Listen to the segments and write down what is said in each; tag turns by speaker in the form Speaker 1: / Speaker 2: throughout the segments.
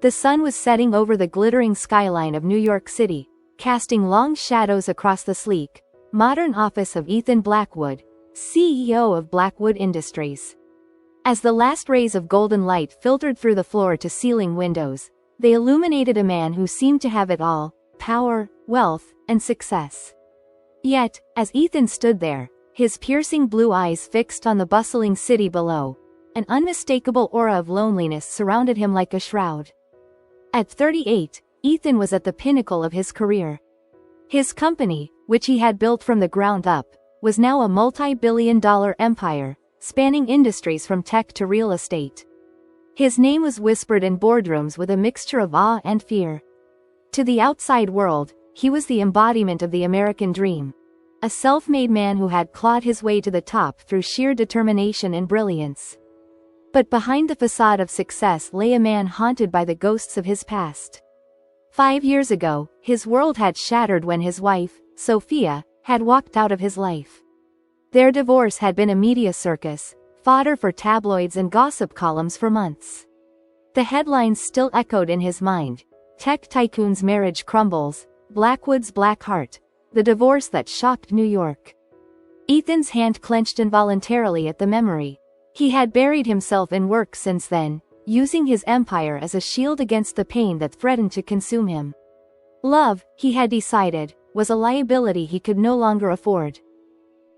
Speaker 1: The sun was setting over the glittering skyline of New York City, casting long shadows across the sleek, modern office of Ethan Blackwood, CEO of Blackwood Industries. As the last rays of golden light filtered through the floor-to-ceiling windows, they illuminated a man who seemed to have it all: power, wealth, and success. Yet, as Ethan stood there, his piercing blue eyes fixed on the bustling city below, an unmistakable aura of loneliness surrounded him like a shroud. At 38, Ethan was at the pinnacle of his career. His company, which he had built from the ground up, was now a multi-billion-dollar empire, spanning industries from tech to real estate. His name was whispered in boardrooms with a mixture of awe and fear. To the outside world, he was the embodiment of the American dream. A self-made man who had clawed his way to the top through sheer determination and brilliance. But behind the facade of success lay a man haunted by the ghosts of his past. 5 years ago, his world had shattered when his wife, Sophia, had walked out of his life. Their divorce had been a media circus, fodder for tabloids and gossip columns for months. The headlines still echoed in his mind: tech tycoon's marriage crumbles, Blackwood's black heart, the divorce that shocked New York. Ethan's hand clenched involuntarily at the memory. He had buried himself in work since then, using his empire as a shield against the pain that threatened to consume him. Love, he had decided, was a liability he could no longer afford.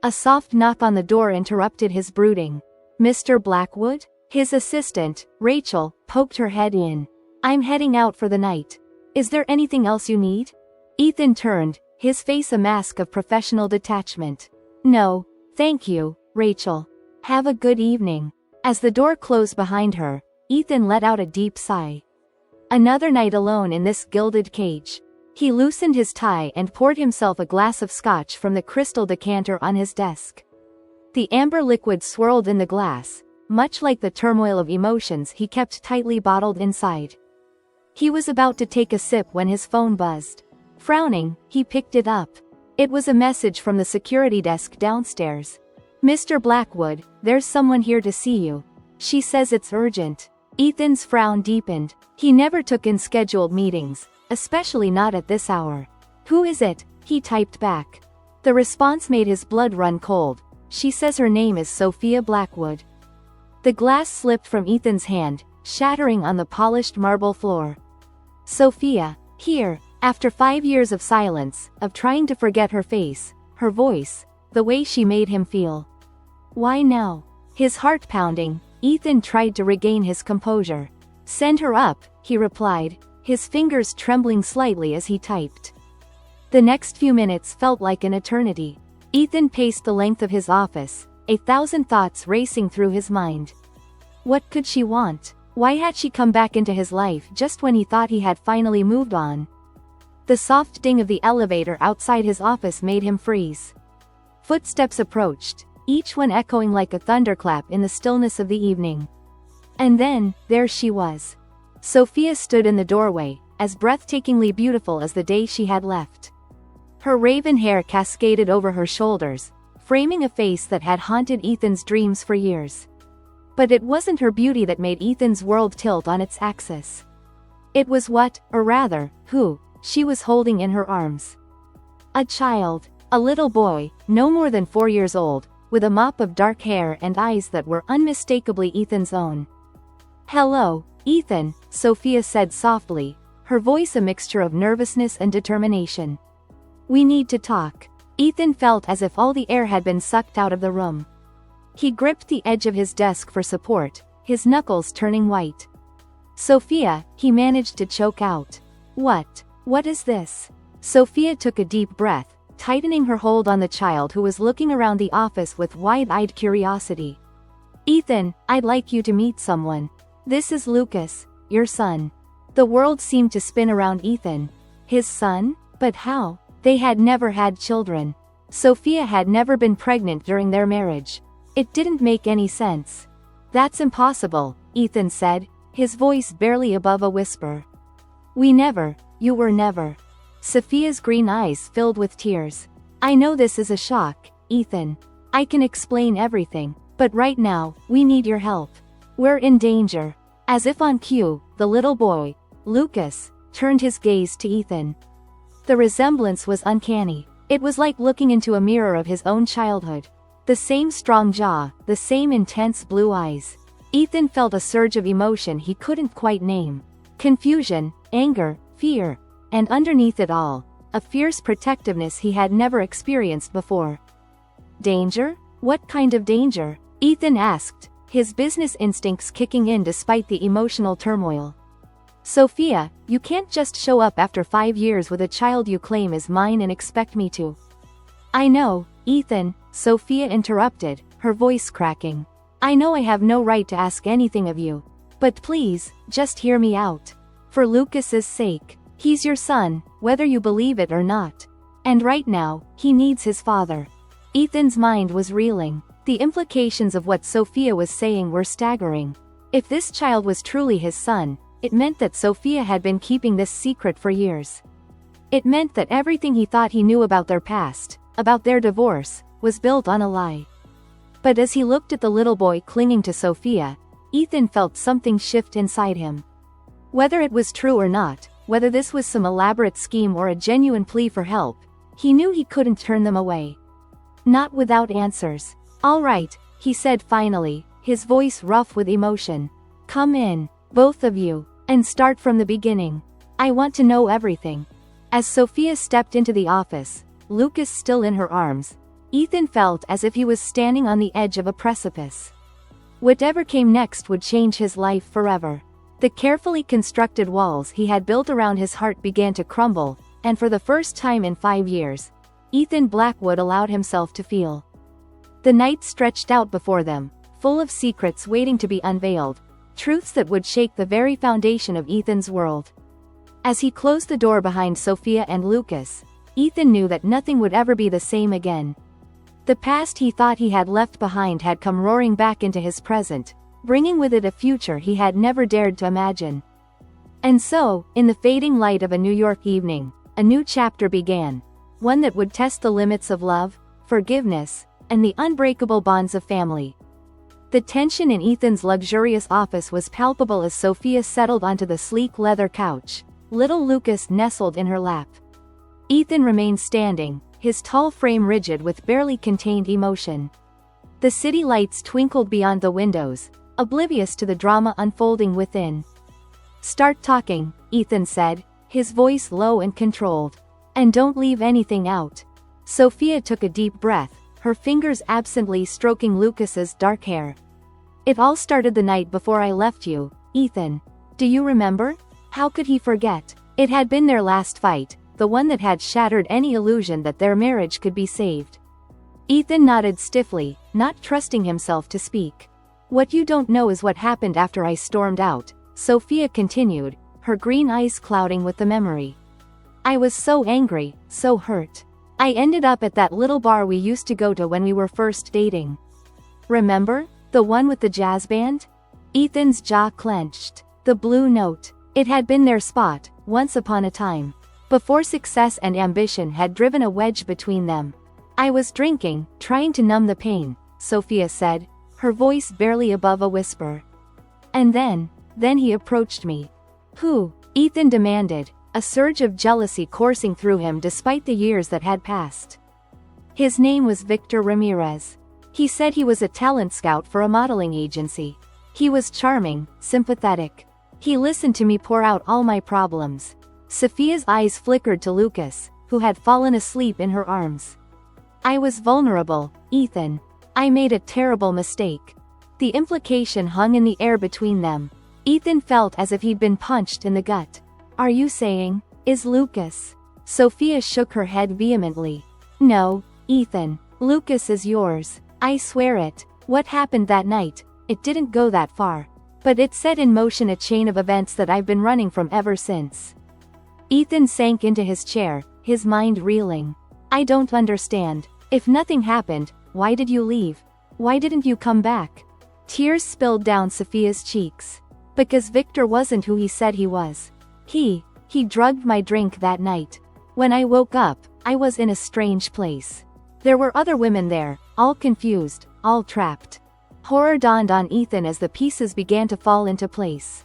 Speaker 1: A soft knock on the door interrupted his brooding. "Mr. Blackwood?" His assistant, Rachel, poked her head in. "I'm heading out for the night. Is there anything else you need?" Ethan turned, his face a mask of professional detachment. "No, thank you, Rachel. Have a good evening." As the door closed behind her, Ethan let out a deep sigh. Another night alone in this gilded cage. He loosened his tie and poured himself a glass of scotch from the crystal decanter on his desk. The amber liquid swirled in the glass, much like the turmoil of emotions he kept tightly bottled inside. He was about to take a sip when his phone buzzed. Frowning, he picked it up. It was a message from the security desk downstairs. "Mr. Blackwood, there's someone here to see you. She says it's urgent." Ethan's frown deepened. He never took in scheduled meetings, especially not at this hour. "Who is it?" he typed back. The response made his blood run cold. "She says her name is Sophia Blackwood." The glass slipped from Ethan's hand, shattering on the polished marble floor. Sophia, here, after 5 years of silence, of trying to forget her face, her voice, the way she made him feel. Why now? His heart pounding, Ethan tried to regain his composure. "Send her up," he replied, his fingers trembling slightly as he typed. The next few minutes felt like an eternity. Ethan paced the length of his office, 1,000 thoughts racing through his mind. What could she want? Why had she come back into his life just when he thought he had finally moved on? The soft ding of the elevator outside his office made him freeze. Footsteps approached, each one echoing like a thunderclap in the stillness of the evening. And then, there she was. Sophia stood in the doorway, as breathtakingly beautiful as the day she had left. Her raven hair cascaded over her shoulders, framing a face that had haunted Ethan's dreams for years. But it wasn't her beauty that made Ethan's world tilt on its axis. It was what, or rather, who, she was holding in her arms. A child, a little boy, no more than 4 years old, with a mop of dark hair and eyes that were unmistakably Ethan's own. "Hello, Ethan," Sophia said softly, her voice a mixture of nervousness and determination. "We need to talk." Ethan felt as if all the air had been sucked out of the room. He gripped the edge of his desk for support, his knuckles turning white. "Sophia," he managed to choke out. What is this?" Sophia took a deep breath, tightening her hold on the child who was looking around the office with wide-eyed curiosity. "Ethan, I'd like you to meet someone. This is Lucas, your son." The world seemed to spin around Ethan. His son? But how? They had never had children. Sophia had never been pregnant during their marriage. It didn't make any sense. "That's impossible," Ethan said, his voice barely above a whisper. You were never." Sophia's green eyes filled with tears. "I know this is a shock, Ethan. I can explain everything, but right now, we need your help. We're in danger." As if on cue, the little boy, Lucas, turned his gaze to Ethan. The resemblance was uncanny. It was like looking into a mirror of his own childhood. The same strong jaw, the same intense blue eyes. Ethan felt a surge of emotion he couldn't quite name. Confusion, anger, fear, and underneath it all, a fierce protectiveness he had never experienced before. Danger? What kind of danger? Ethan asked, his business instincts kicking in despite the emotional turmoil. Sophia, you can't just show up after 5 years with a child you claim is mine and expect me to. I know, Ethan, Sophia interrupted, her voice cracking. I know I have no right to ask anything of you. But please, just hear me out. For Lucas's sake. He's your son, whether you believe it or not. And right now, he needs his father. Ethan's mind was reeling. The implications of what Sophia was saying were staggering. If this child was truly his son, it meant that Sophia had been keeping this secret for years. It meant that everything he thought he knew about their past, about their divorce, was built on a lie. But as he looked at the little boy clinging to Sophia, Ethan felt something shift inside him. Whether it was true or not, whether this was some elaborate scheme or a genuine plea for help, he knew he couldn't turn them away. Not without answers. All right, he said finally, his voice rough with emotion. Come in, both of you, and start from the beginning. I want to know everything. As Sophia stepped into the office, Lucas still in her arms, Ethan felt as if he was standing on the edge of a precipice. Whatever came next would change his life forever. The carefully constructed walls he had built around his heart began to crumble, and for the first time in 5 years, Ethan Blackwood allowed himself to feel. The night stretched out before them, full of secrets waiting to be unveiled, truths that would shake the very foundation of Ethan's world. As he closed the door behind Sophia and Lucas, Ethan knew that nothing would ever be the same again. The past he thought he had left behind had come roaring back into his present, bringing with it a future he had never dared to imagine. And so, in the fading light of a New York evening, a new chapter began, one that would test the limits of love, forgiveness, and the unbreakable bonds of family. The tension in Ethan's luxurious office was palpable as Sophia settled onto the sleek leather couch, little Lucas nestled in her lap. Ethan remained standing, his tall frame rigid with barely contained emotion. The city lights twinkled beyond the windows, oblivious to the drama unfolding within. Start talking, Ethan said, his voice low and controlled. And don't leave anything out. Sophia took a deep breath, her fingers absently stroking Lucas's dark hair. It all started the night before I left you, Ethan. Do you remember? How could he forget? It had been their last fight, the one that had shattered any illusion that their marriage could be saved. Ethan nodded stiffly, not trusting himself to speak. What you don't know is what happened after I stormed out, Sophia continued, her green eyes clouding with the memory. I was so angry, so hurt. I ended up at that little bar we used to go to when we were first dating. Remember? The one with the jazz band? Ethan's jaw clenched. The Blue Note. It had been their spot, once upon a time. Before success and ambition had driven a wedge between them. I was drinking, trying to numb the pain, Sophia said, her voice barely above a whisper. And then he approached me. Who? Ethan demanded, a surge of jealousy coursing through him despite the years that had passed. His name was Victor Ramirez. He said he was a talent scout for a modeling agency. He was charming, sympathetic. He listened to me pour out all my problems. Sophia's eyes flickered to Lucas, who had fallen asleep in her arms. I was vulnerable, Ethan. I made a terrible mistake. The implication hung in the air between them. Ethan felt as if he'd been punched in the gut. Are you saying, is Lucas? Sophia shook her head vehemently. No, Ethan. Lucas is yours. I swear it. What happened that night, it didn't go that far. But it set in motion a chain of events that I've been running from ever since. Ethan sank into his chair, his mind reeling. I don't understand. If nothing happened, why did you leave? Why didn't you come back? Tears spilled down Sophia's cheeks. Because Victor wasn't who he said he was. He drugged my drink that night. When I woke up, I was in a strange place. There were other women there, all confused, all trapped. Horror dawned on Ethan as the pieces began to fall into place.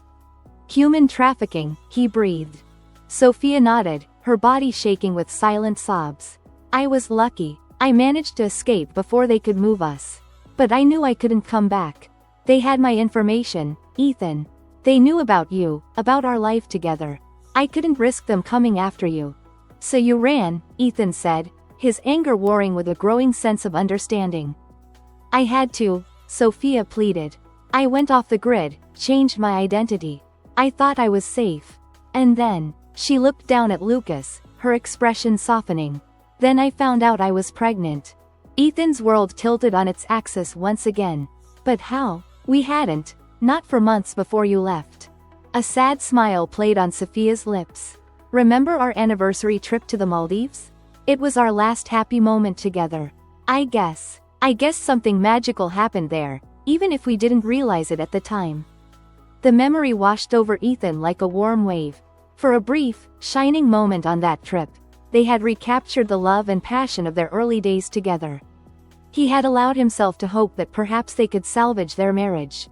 Speaker 1: Human trafficking, he breathed. Sophia nodded, her body shaking with silent sobs. I was lucky. I managed to escape before they could move us. But I knew I couldn't come back. They had my information, Ethan. They knew about you, about our life together. I couldn't risk them coming after you. So you ran, Ethan said, his anger warring with a growing sense of understanding. I had to, Sophia pleaded. I went off the grid, changed my identity. I thought I was safe. And then, she looked down at Lucas, her expression softening. Then I found out I was pregnant. Ethan's world tilted on its axis once again. But how? We hadn't. Not for months before you left. A sad smile played on Sophia's lips. Remember our anniversary trip to the Maldives? It was our last happy moment together. I guess something magical happened there, even if we didn't realize it at the time. The memory washed over Ethan like a warm wave. For a brief, shining moment on that trip, they had recaptured the love and passion of their early days together. He had allowed himself to hope that perhaps they could salvage their marriage.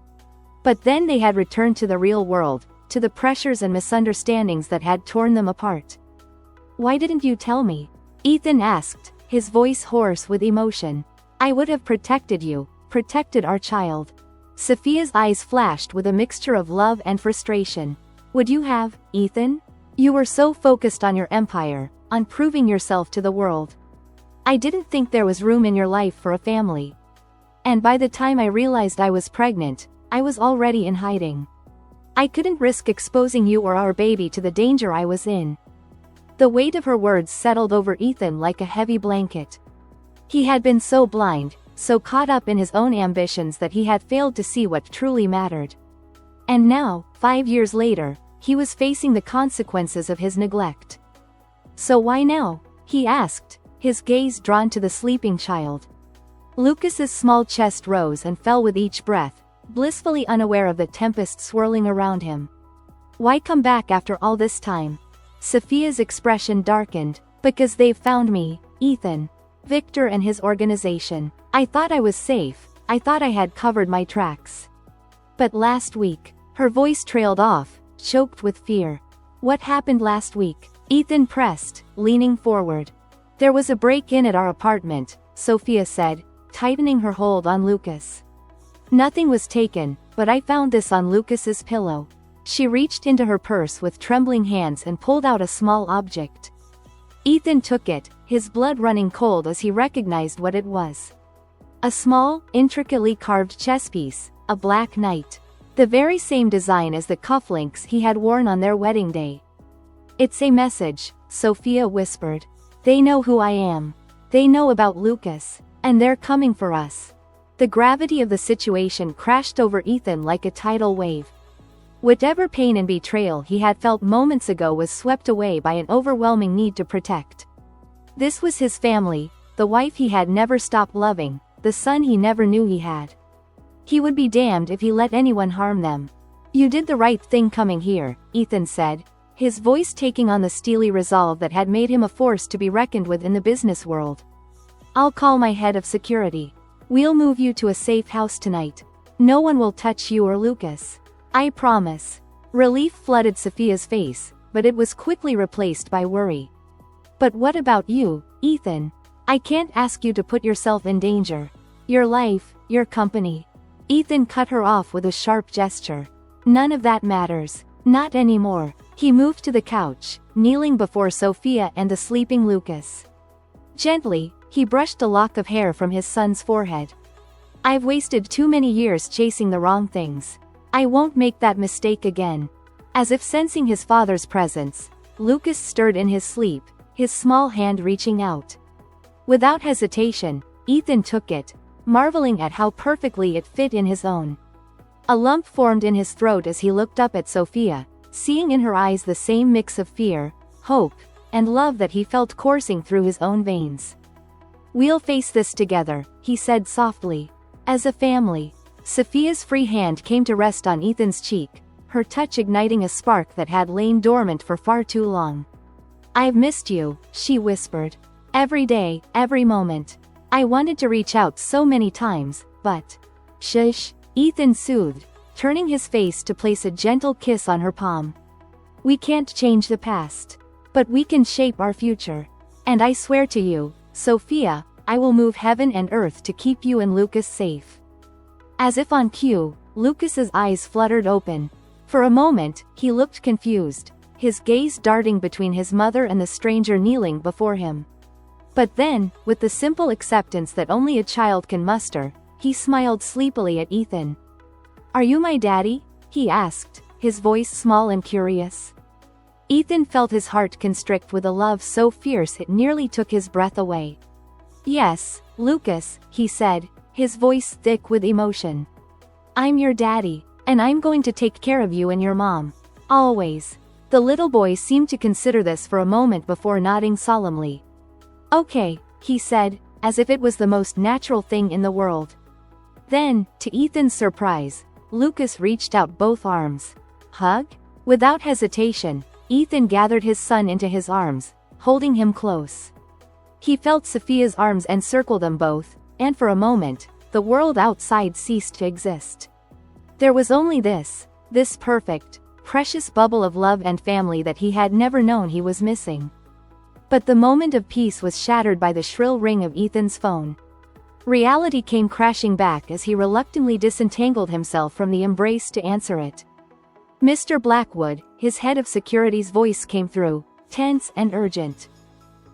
Speaker 1: But then they had returned to the real world, to the pressures and misunderstandings that had torn them apart. Why didn't you tell me? Ethan asked, his voice hoarse with emotion. I would have protected you, protected our child. Sophia's eyes flashed with a mixture of love and frustration. Would you have, Ethan? You were so focused on your empire, on proving yourself to the world. I didn't think there was room in your life for a family. And by the time I realized I was pregnant, I was already in hiding. I couldn't risk exposing you or our baby to the danger I was in. The weight of her words settled over Ethan like a heavy blanket. He had been so blind, so caught up in his own ambitions that he had failed to see what truly mattered. And now, 5 years later, he was facing the consequences of his neglect. So why now? He asked, his gaze drawn to the sleeping child. Lucas's small chest rose and fell with each breath, blissfully unaware of the tempest swirling around him. Why come back after all this time? Sophia's expression darkened. Because they've found me, Ethan. Victor and his organization. I thought I was safe, I thought I had covered my tracks. But last week, her voice trailed off, choked with fear. What happened last week? Ethan pressed, leaning forward. There was a break-in at our apartment, Sophia said, tightening her hold on Lucas. Nothing was taken, but I found this on Lucas's pillow. She reached into her purse with trembling hands and pulled out a small object. Ethan took it, his blood running cold as he recognized what it was. A small, intricately carved chess piece, a black knight. The very same design as the cufflinks he had worn on their wedding day. It's a message, Sophia whispered. They know who I am. They know about Lucas, and they're coming for us. The gravity of the situation crashed over Ethan like a tidal wave. Whatever pain and betrayal he had felt moments ago was swept away by an overwhelming need to protect. This was his family, the wife he had never stopped loving, the son he never knew he had. He would be damned if he let anyone harm them. You did the right thing coming here, Ethan said, his voice taking on the steely resolve that had made him a force to be reckoned with in the business world. I'll call my head of security. We'll move you to a safe house tonight. No one will touch you or Lucas. I promise. Relief flooded Sophia's face, but it was quickly replaced by worry. But what about you, Ethan? I can't ask you to put yourself in danger. Your life, your company. Ethan cut her off with a sharp gesture. None of that matters. Not anymore. He moved to the couch, kneeling before Sophia and the sleeping Lucas. Gently, he brushed a lock of hair from his son's forehead. I've wasted too many years chasing the wrong things. I won't make that mistake again. As if sensing his father's presence, Lucas stirred in his sleep, his small hand reaching out. Without hesitation, Ethan took it, marveling at how perfectly it fit in his own. A lump formed in his throat as he looked up at Sophia, seeing in her eyes the same mix of fear, hope, and love that he felt coursing through his own veins. We'll face this together, he said softly. As a family. Sophia's free hand came to rest on Ethan's cheek, her touch igniting a spark that had lain dormant for far too long. I've missed you, she whispered. Every day, every moment. I wanted to reach out so many times, but... Shush, Ethan soothed, turning his face to place a gentle kiss on her palm. "We can't change the past. But we can shape our future. And I swear to you, Sophia, I will move heaven and earth to keep you and Lucas safe." As if on cue, Lucas's eyes fluttered open. For a moment, he looked confused, his gaze darting between his mother and the stranger kneeling before him. But then, with the simple acceptance that only a child can muster, he smiled sleepily at Ethan. "Are you my daddy?" he asked, his voice small and curious. Ethan felt his heart constrict with a love so fierce it nearly took his breath away. "Yes, Lucas," he said, his voice thick with emotion. "I'm your daddy, and I'm going to take care of you and your mom. Always." The little boy seemed to consider this for a moment before nodding solemnly. "Okay," he said, as if it was the most natural thing in the world. Then, to Ethan's surprise, Lucas reached out both arms. "Hug?" Without hesitation, Ethan gathered his son into his arms, holding him close. He felt Sophia's arms encircle them both, and for a moment, the world outside ceased to exist. There was only this perfect, precious bubble of love and family that he had never known he was missing. But the moment of peace was shattered by the shrill ring of Ethan's phone. Reality came crashing back as he reluctantly disentangled himself from the embrace to answer it. "Mr. Blackwood," his head of security's voice came through, tense and urgent.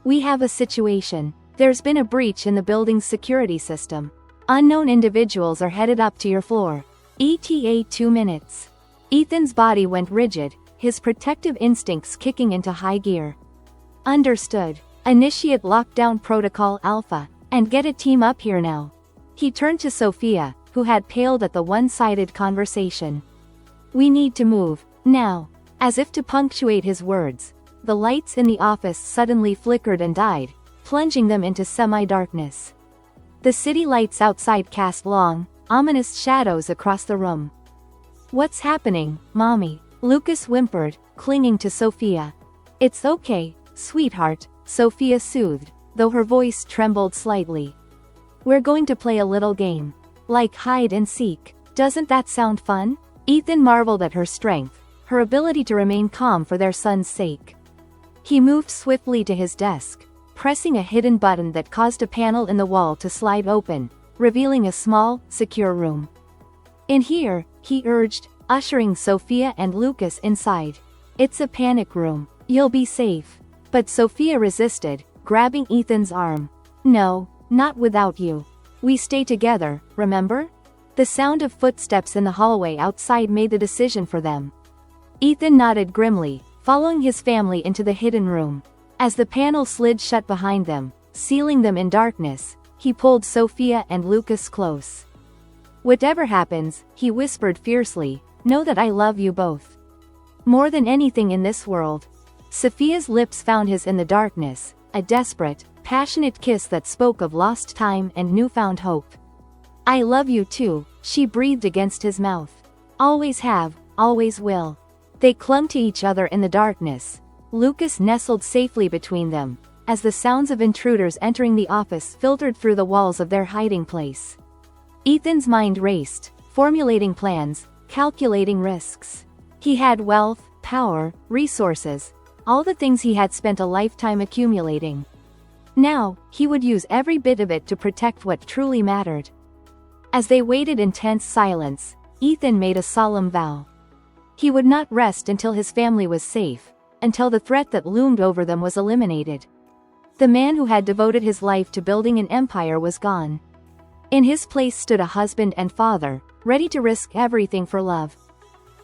Speaker 1: "We have a situation. There's been a breach in the building's security system. Unknown individuals are headed up to your floor. ETA 2 minutes. Ethan's body went rigid, his protective instincts kicking into high gear. "Understood. Initiate lockdown protocol Alpha, and get a team up here now." He turned to Sophia, who had paled at the one-sided conversation. "We need to move, now." As if to punctuate his words, the lights in the office suddenly flickered and died, plunging them into semi-darkness. The city lights outside cast long, ominous shadows across the room. "What's happening, Mommy?" Lucas whimpered, clinging to Sophia. "It's okay, sweetheart," Sophia soothed, though her voice trembled slightly. "We're going to play a little game. Like hide and seek. Doesn't that sound fun?" Ethan marveled at her strength, her ability to remain calm for their son's sake. He moved swiftly to his desk, pressing a hidden button that caused a panel in the wall to slide open, revealing a small, secure room. "In here," he urged, ushering Sophia and Lucas inside. "It's a panic room. You'll be safe." But Sophia resisted, grabbing Ethan's arm. "No, not without you. We stay together, remember?" The sound of footsteps in the hallway outside made the decision for them. Ethan nodded grimly, following his family into the hidden room. As the panel slid shut behind them, sealing them in darkness, he pulled Sophia and Lucas close. "Whatever happens," he whispered fiercely, "know that I love you both. More than anything in this world." Sophia's lips found his in the darkness, a desperate, passionate kiss that spoke of lost time and newfound hope. "I love you too," she breathed against his mouth. "Always have, always will." They clung to each other in the darkness. Lucas nestled safely between them, as the sounds of intruders entering the office filtered through the walls of their hiding place. Ethan's mind raced, formulating plans, calculating risks. He had wealth, power, resources, all the things he had spent a lifetime accumulating. Now, he would use every bit of it to protect what truly mattered. As they waited in tense silence, Ethan made a solemn vow. He would not rest until his family was safe, until the threat that loomed over them was eliminated. The man who had devoted his life to building an empire was gone. In his place stood a husband and father, ready to risk everything for love.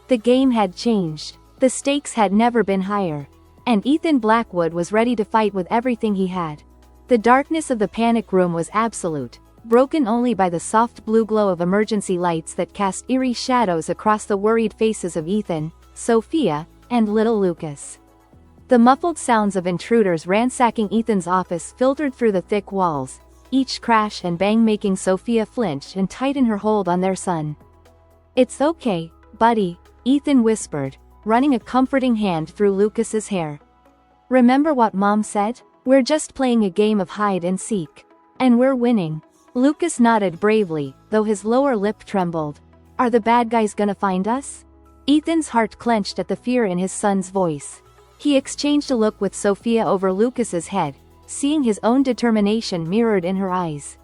Speaker 1: The game had changed. The stakes had never been higher. And Ethan Blackwood was ready to fight with everything he had. The darkness of the panic room was absolute, broken only by the soft blue glow of emergency lights that cast eerie shadows across the worried faces of Ethan, Sophia, and little Lucas. The muffled sounds of intruders ransacking Ethan's office filtered through the thick walls, each crash and bang making Sophia flinch and tighten her hold on their son. "It's okay, buddy," Ethan whispered, running a comforting hand through Lucas's hair. "Remember what Mom said? We're just playing a game of hide and seek. And we're winning." Lucas nodded bravely, though his lower lip trembled. Are the bad guys gonna find us? Ethan's heart clenched at the fear in his son's voice. He exchanged a look with Sophia over Lucas's head, seeing his own determination mirrored in her eyes.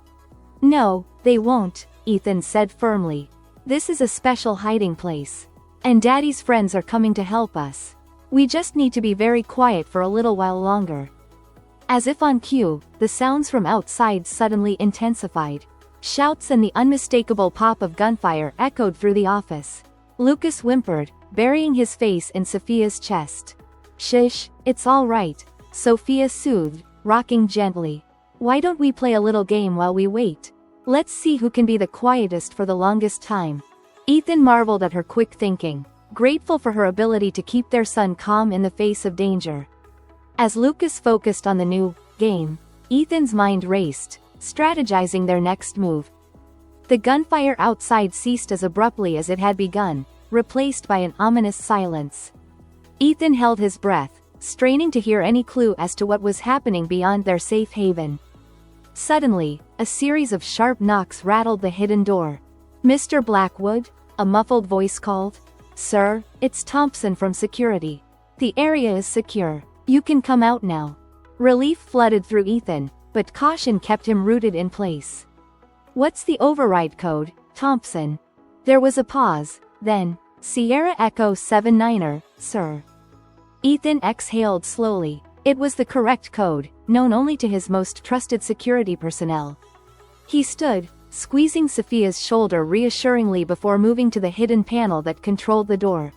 Speaker 1: No, they won't, Ethan said firmly. This is a special hiding place. And Daddy's friends are coming to help us. We just need to be very quiet for a little while longer. As if on cue, the sounds from outside suddenly intensified. Shouts and the unmistakable pop of gunfire echoed through the office. Lucas whimpered, burying his face in Sophia's chest. Shush, it's all right, Sophia soothed, rocking gently. Why don't we play a little game while we wait? Let's see who can be the quietest for the longest time. Ethan marveled at her quick thinking, grateful for her ability to keep their son calm in the face of danger. As Lucas focused on the new game, Ethan's mind raced, strategizing their next move. The gunfire outside ceased as abruptly as it had begun, replaced by an ominous silence. Ethan held his breath, straining to hear any clue as to what was happening beyond their safe haven. Suddenly, a series of sharp knocks rattled the hidden door. Mr. Blackwood? A muffled voice called. Sir, it's Thompson from security. The area is secure. You can come out now. Relief flooded through Ethan, but caution kept him rooted in place. What's the override code, Thompson? There was a pause, then, Sierra Echo 79er, sir. Ethan exhaled slowly. It was the correct code, known only to his most trusted security personnel. He stood, squeezing Sophia's shoulder reassuringly before moving to the hidden panel that controlled the door.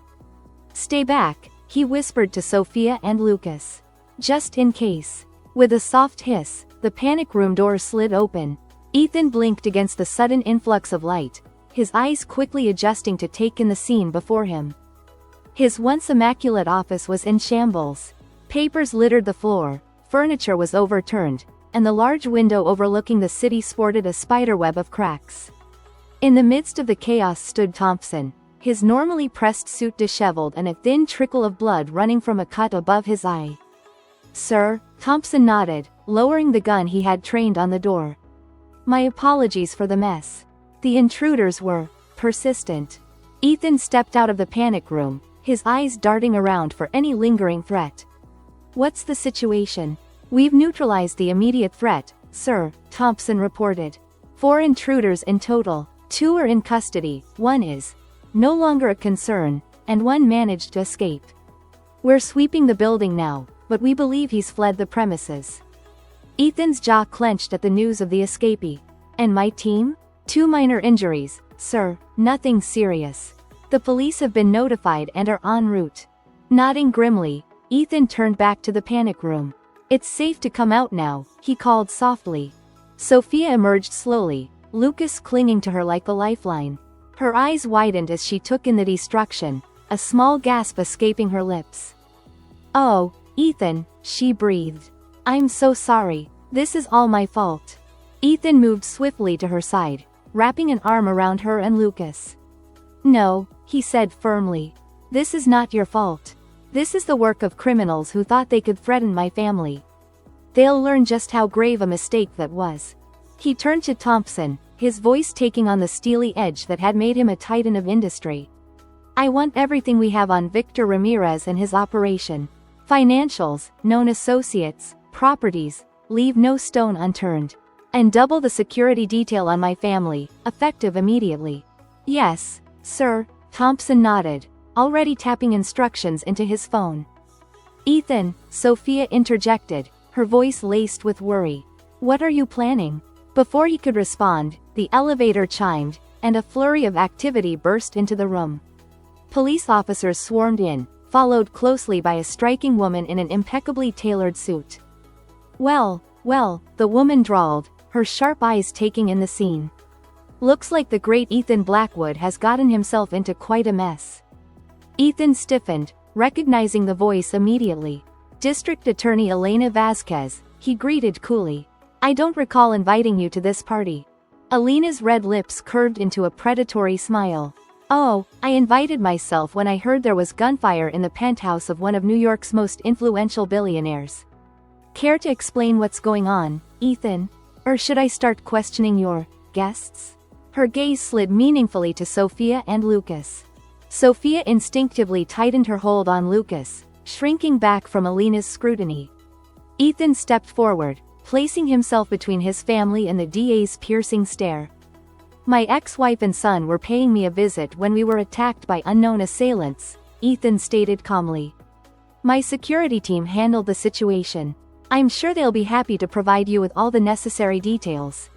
Speaker 1: Stay back, he whispered to Sophia and Lucas. Just in case. With a soft hiss, the panic room door slid open. Ethan blinked against the sudden influx of light, his eyes quickly adjusting to take in the scene before him. His once immaculate office was in shambles. Papers littered the floor, furniture was overturned, and the large window overlooking the city sported a spiderweb of cracks. In the midst of the chaos stood Thompson, his normally pressed suit disheveled and a thin trickle of blood running from a cut above his eye. Sir, Thompson nodded, lowering the gun he had trained on the door. My apologies for the mess. The intruders were persistent. Ethan stepped out of the panic room, his eyes darting around for any lingering threat. What's the situation? We've neutralized the immediate threat, sir, Thompson reported. 4 intruders in total, 2 are in custody, 1 is no longer a concern, and 1 managed to escape. We're sweeping the building now, but we believe he's fled the premises. Ethan's jaw clenched at the news of the escapee. And my team? 2 minor injuries, sir, nothing serious. The police have been notified and are en route. Nodding grimly, Ethan turned back to the panic room. It's safe to come out now, he called softly. Sophia emerged slowly, Lucas clinging to her like a lifeline. Her eyes widened as she took in the destruction, a small gasp escaping her lips. Oh, Ethan, she breathed. I'm so sorry, this is all my fault. Ethan moved swiftly to her side, wrapping an arm around her and Lucas. No, he said firmly. This is not your fault. This is the work of criminals who thought they could threaten my family. They'll learn just how grave a mistake that was. He turned to Thompson, his voice taking on the steely edge that had made him a titan of industry. I want everything we have on Victor Ramirez and his operation. Financials, known associates, properties, leave no stone unturned. And double the security detail on my family, effective immediately. Yes, sir, Thompson nodded, already tapping instructions into his phone. Ethan, Sophia interjected, her voice laced with worry. What are you planning? Before he could respond, the elevator chimed, and a flurry of activity burst into the room. Police officers swarmed in, followed closely by a striking woman in an impeccably tailored suit. Well, the woman drawled, her sharp eyes taking in the scene. Looks like the great Ethan Blackwood has gotten himself into quite a mess. Ethan stiffened, recognizing the voice immediately. District Attorney Elena Vasquez, he greeted coolly. I don't recall inviting you to this party. Elena's red lips curved into a predatory smile. Oh, I invited myself when I heard there was gunfire in the penthouse of one of New York's most influential billionaires. Care to explain what's going on, Ethan? Or should I start questioning your guests? Her gaze slid meaningfully to Sophia and Lucas. Sophia instinctively tightened her hold on Lucas, shrinking back from Alina's scrutiny. Ethan stepped forward, placing himself between his family and the DA's piercing stare. My ex-wife and son were paying me a visit when we were attacked by unknown assailants, Ethan stated calmly. My security team handled the situation. I'm sure they'll be happy to provide you with all the necessary details.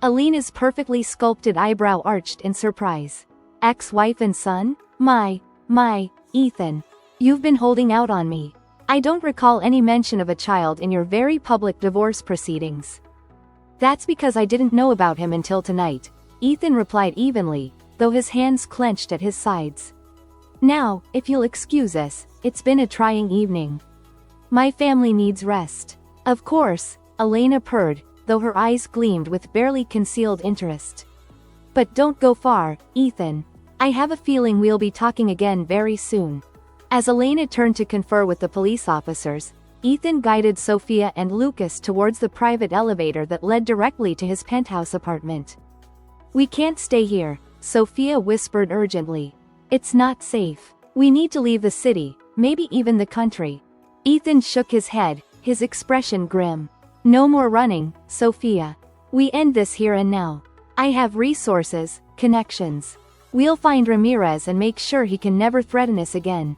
Speaker 1: Alina's perfectly sculpted eyebrow arched in surprise. Ex-wife and son? My, Ethan. You've been holding out on me. I don't recall any mention of a child in your very public divorce proceedings. That's because I didn't know about him until tonight, Ethan replied evenly, though his hands clenched at his sides. Now, if you'll excuse us, it's been a trying evening. My family needs rest. Of course, Alina purred, though her eyes gleamed with barely concealed interest. But don't go far, Ethan. I have a feeling we'll be talking again very soon. As Alina turned to confer with the police officers, Ethan guided Sophia and Lucas towards the private elevator that led directly to his penthouse apartment. We can't stay here, Sophia whispered urgently. It's not safe. We need to leave the city, maybe even the country. Ethan shook his head, his expression grim. No more running, Sophia. We end this here and now. I have resources, connections. We'll find Ramirez and make sure he can never threaten us again.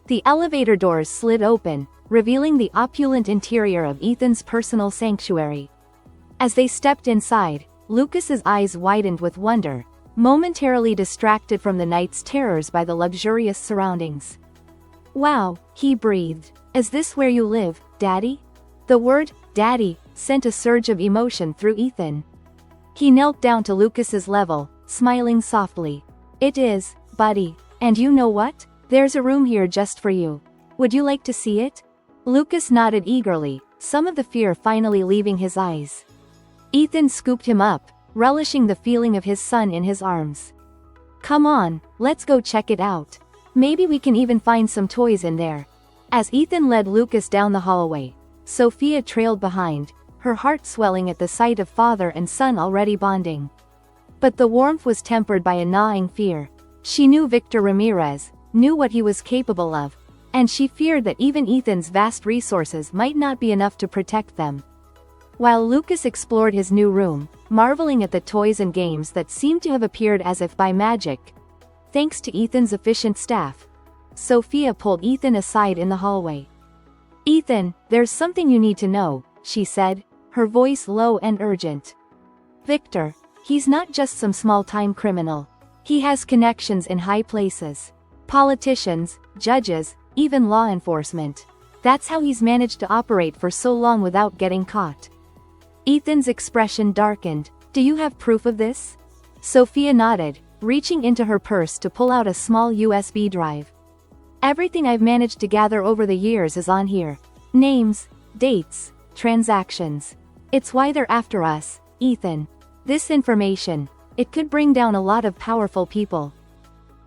Speaker 1: The elevator doors slid open, revealing the opulent interior of Ethan's personal sanctuary. As they stepped inside, Lucas's eyes widened with wonder, momentarily distracted from the night's terrors by the luxurious surroundings. Wow, he breathed. Is this where you live, Daddy? The word, Daddy, sent a surge of emotion through Ethan. He knelt down to Lucas's level, smiling softly. It is, buddy. And you know what? There's a room here just for you. Would you like to see it? Lucas nodded eagerly, some of the fear finally leaving his eyes. Ethan scooped him up, relishing the feeling of his son in his arms. Come on, let's go check it out. Maybe we can even find some toys in there. As Ethan led Lucas down the hallway, Sophia trailed behind, her heart swelling at the sight of father and son already bonding. But the warmth was tempered by a gnawing fear. She knew Victor Ramirez, knew what he was capable of, and she feared that even Ethan's vast resources might not be enough to protect them. While Lucas explored his new room, marveling at the toys and games that seemed to have appeared as if by magic, thanks to Ethan's efficient staff, Sophia pulled Ethan aside in the hallway. Ethan, there's something you need to know, she said, her voice low and urgent. Victor, he's not just some small-time criminal. He has connections in high places. Politicians, judges, even law enforcement. That's how he's managed to operate for so long without getting caught. Ethan's expression darkened. Do you have proof of this? Sophia nodded, reaching into her purse to pull out a small USB drive. Everything I've managed to gather over the years is on here. Names, dates, transactions. It's why they're after us, Ethan. This information, it could bring down a lot of powerful people.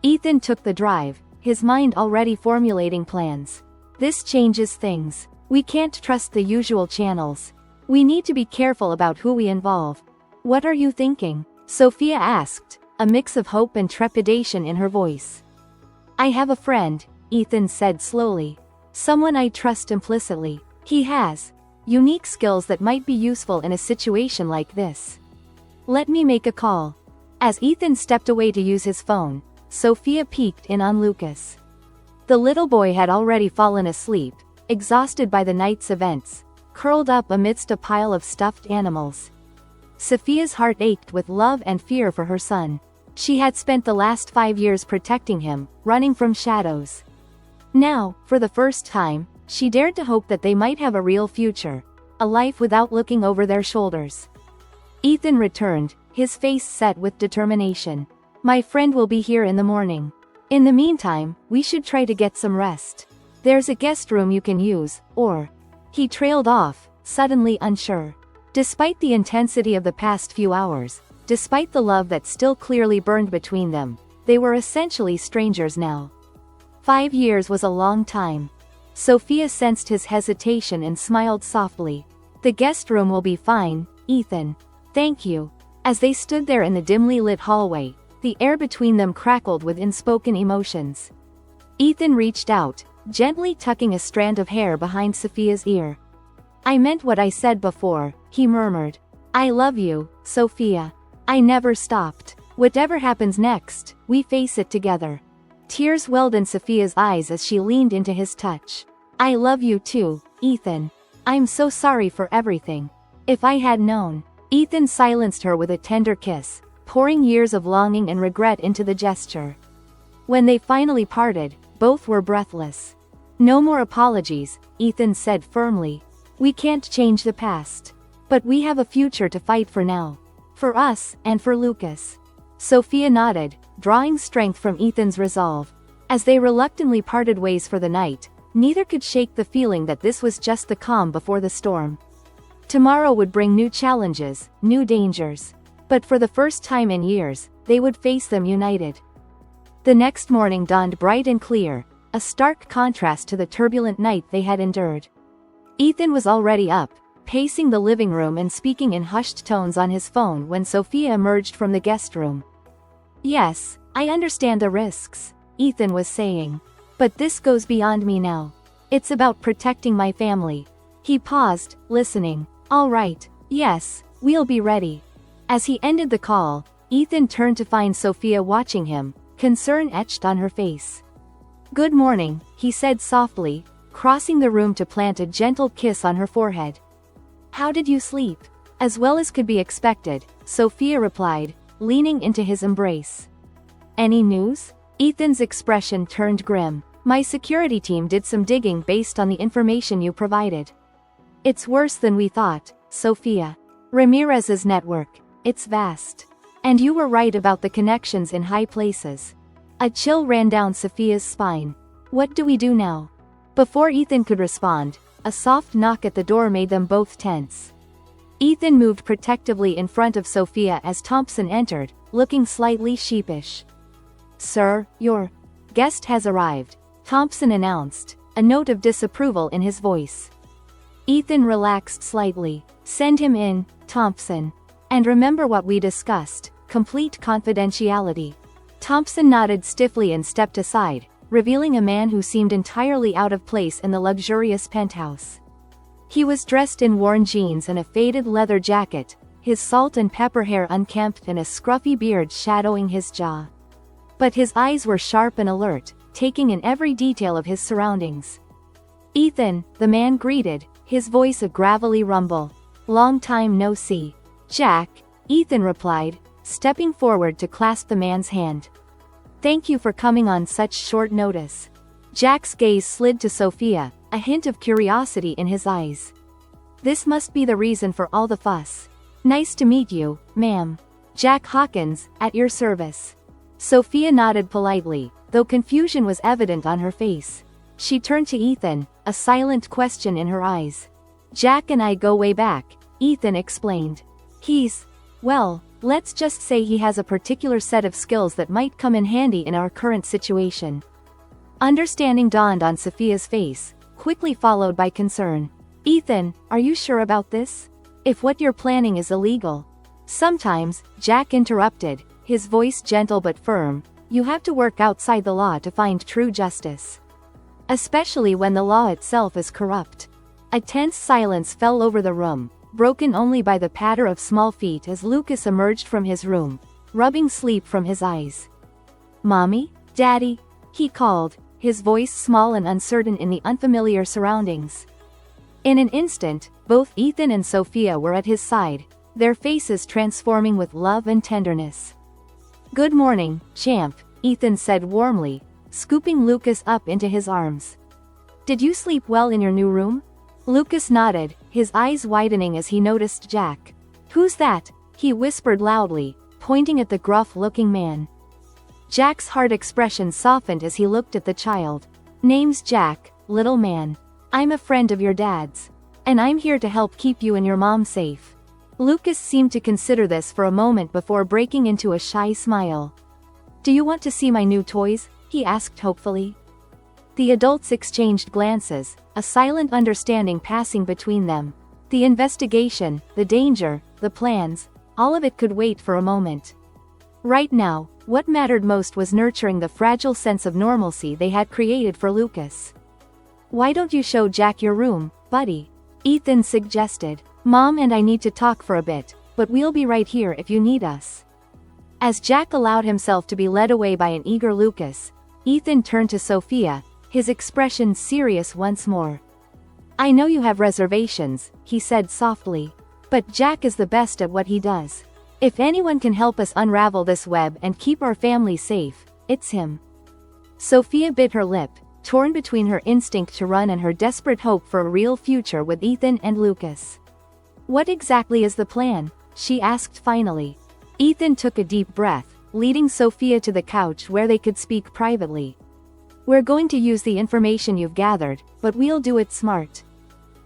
Speaker 1: Ethan took the drive, his mind already formulating plans. This changes things. We can't trust the usual channels. We need to be careful about who we involve. What are you thinking? Sophia asked, a mix of hope and trepidation in her voice. I have a friend, Ethan said slowly. Someone I trust implicitly. He has unique skills that might be useful in a situation like this. Let me make a call. As Ethan stepped away to use his phone, Sophia peeked in on Lucas. The little boy had already fallen asleep, exhausted by the night's events, curled up amidst a pile of stuffed animals. Sophia's heart ached with love and fear for her son. She had spent the last 5 years protecting him, running from shadows. Now, for the first time, she dared to hope that they might have a real future, a life without looking over their shoulders. Ethan returned, his face set with determination. My friend will be here in the morning. In the meantime, we should try to get some rest. There's a guest room you can use, or... He trailed off, suddenly unsure. Despite the intensity of the past few hours, despite the love that still clearly burned between them, they were essentially strangers now. 5 years was a long time. Sophia sensed his hesitation and smiled softly. The guest room will be fine, Ethan. Thank you. As they stood there in the dimly lit hallway, the air between them crackled with unspoken emotions. Ethan reached out, gently tucking a strand of hair behind Sophia's ear. "I meant what I said before," he murmured. "I love you, Sophia. I never stopped. Whatever happens next, we face it together." Tears welled in Sophia's eyes as she leaned into his touch. "I love you too, Ethan. I'm so sorry for everything. If I had known." Ethan silenced her with a tender kiss, pouring years of longing and regret into the gesture. When they finally parted, both were breathless. "No more apologies," Ethan said firmly. "We can't change the past. But we have a future to fight for now. For us, and for Lucas." Sophia nodded, drawing strength from Ethan's resolve. As they reluctantly parted ways for the night, neither could shake the feeling that this was just the calm before the storm. Tomorrow would bring new challenges, new dangers. But for the first time in years, they would face them united. The next morning dawned bright and clear, a stark contrast to the turbulent night they had endured. Ethan was already up, pacing the living room and speaking in hushed tones on his phone when Sophia emerged from the guest room. "Yes, I understand the risks," Ethan was saying. "But this goes beyond me now. It's about protecting my family." He paused, listening. "All right, yes, we'll be ready." As he ended the call, Ethan turned to find Sophia watching him, concern etched on her face. "Good morning," he said softly, crossing the room to plant a gentle kiss on her forehead. "How did you sleep?" "As well as could be expected," Sophia replied, leaning into his embrace. "Any news?" Ethan's expression turned grim. "My security team did some digging based on the information you provided. It's worse than we thought, Sophia. Ramirez's network. It's vast. And you were right about the connections in high places." A chill ran down Sophia's spine. "What do we do now?" Before Ethan could respond, a soft knock at the door made them both tense. Ethan moved protectively in front of Sophia as Thompson entered, looking slightly sheepish. "Sir, your guest has arrived," Thompson announced, a note of disapproval in his voice. Ethan relaxed slightly. "Send him in, Thompson. And remember what we discussed, complete confidentiality." Thompson nodded stiffly and stepped aside, revealing a man who seemed entirely out of place in the luxurious penthouse. He was dressed in worn jeans and a faded leather jacket, his salt and pepper hair unkempt and a scruffy beard shadowing his jaw. But his eyes were sharp and alert, taking in every detail of his surroundings. "Ethan," the man greeted, his voice a gravelly rumble. "Long time no see." "Jack," Ethan replied, stepping forward to clasp the man's hand. "Thank you for coming on such short notice." Jack's gaze slid to Sophia, a hint of curiosity in his eyes. "This must be the reason for all the fuss." "Nice to meet you, ma'am. Jack Hawkins, at your service." Sophia nodded politely, though confusion was evident on her face. She turned to Ethan, a silent question in her eyes. "Jack and I go way back," Ethan explained. Well, let's just say he has a particular set of skills that might come in handy in our current situation." Understanding dawned on Sophia's face, quickly followed by concern. "Ethan, are you sure about this? If what you're planning is illegal?" "Sometimes," Jack interrupted, his voice gentle but firm, "you have to work outside the law to find true justice. Especially when the law itself is corrupt." A tense silence fell over the room, broken only by the patter of small feet as Lucas emerged from his room, rubbing sleep from his eyes. "Mommy? Daddy?" he called, his voice small and uncertain in the unfamiliar surroundings. In an instant, both Ethan and Sophia were at his side, their faces transforming with love and tenderness. "Good morning, champ," Ethan said warmly, scooping Lucas up into his arms. "Did you sleep well in your new room?" Lucas nodded, his eyes widening as he noticed Jack. "Who's that?" he whispered loudly, pointing at the gruff-looking man. Jack's hard expression softened as he looked at the child. "Name's Jack, little man. I'm a friend of your dad's. And I'm here to help keep you and your mom safe." Lucas seemed to consider this for a moment before breaking into a shy smile. "Do you want to see my new toys?" he asked hopefully. The adults exchanged glances, a silent understanding passing between them. The investigation, the danger, the plans, all of it could wait for a moment. Right now, what mattered most was nurturing the fragile sense of normalcy they had created for Lucas. "Why don't you show Jack your room, buddy?" Ethan suggested. "Mom and I need to talk for a bit, but we'll be right here if you need us." As Jack allowed himself to be led away by an eager Lucas, Ethan turned to Sophia, his expression serious once more. "I know you have reservations," he said softly. "But Jack is the best at what he does. If anyone can help us unravel this web and keep our family safe, it's him." Sophia bit her lip, torn between her instinct to run and her desperate hope for a real future with Ethan and Lucas. "What exactly is the plan?" she asked finally. Ethan took a deep breath, leading Sophia to the couch where they could speak privately. "We're going to use the information you've gathered, but we'll do it smart.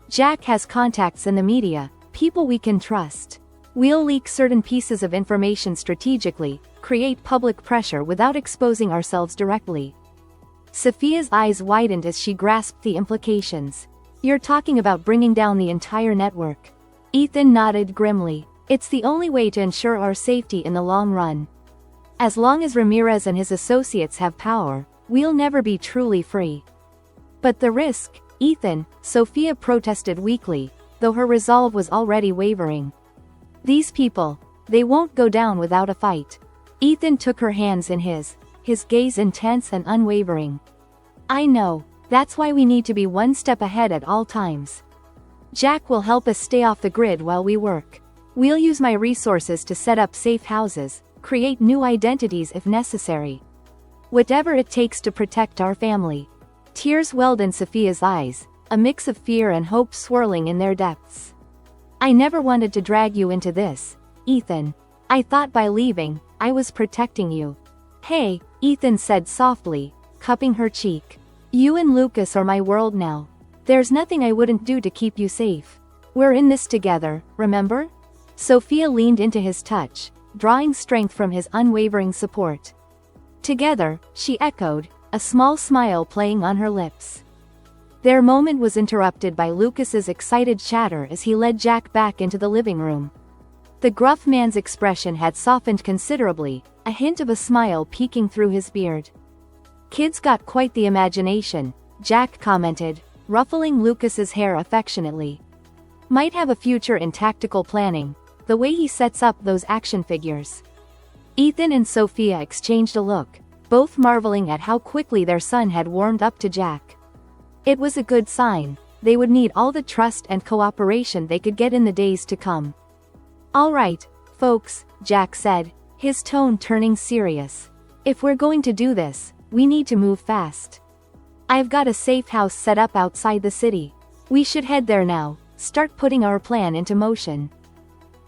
Speaker 1: Jack has contacts in the media, people we can trust. We'll leak certain pieces of information strategically, create public pressure without exposing ourselves directly." Sophia's eyes widened as she grasped the implications. "You're talking about bringing down the entire network." Ethan nodded grimly. "It's the only way to ensure our safety in the long run. As long as Ramirez and his associates have power, we'll never be truly free." "But the risk, Ethan," Sophia protested weakly, though her resolve was already wavering. "These people, they won't go down without a fight." Ethan took her hands in his gaze intense and unwavering. "I know, that's why we need to be one step ahead at all times. Jack will help us stay off the grid while we work. We'll use my resources to set up safe houses, create new identities if necessary. Whatever it takes to protect our family." Tears welled in Sophia's eyes, a mix of fear and hope swirling in their depths. "I never wanted to drag you into this, Ethan. I thought by leaving, I was protecting you." "Hey," Ethan said softly, cupping her cheek. "You and Lucas are my world now. There's nothing I wouldn't do to keep you safe. We're in this together, remember?" Sophia leaned into his touch, drawing strength from his unwavering support. "Together," she echoed, a small smile playing on her lips. Their moment was interrupted by Lucas's excited chatter as he led Jack back into the living room. The gruff man's expression had softened considerably, a hint of a smile peeking through his beard. "Kid's got quite the imagination," Jack commented, ruffling Lucas's hair affectionately. "Might have a future in tactical planning, the way he sets up those action figures." Ethan and Sophia exchanged a look, both marveling at how quickly their son had warmed up to Jack. It was a good sign. They would need all the trust and cooperation they could get in the days to come. "All right, folks," Jack said, his tone turning serious. "If we're going to do this, we need to move fast. I've got a safe house set up outside the city. We should head there now, start putting our plan into motion."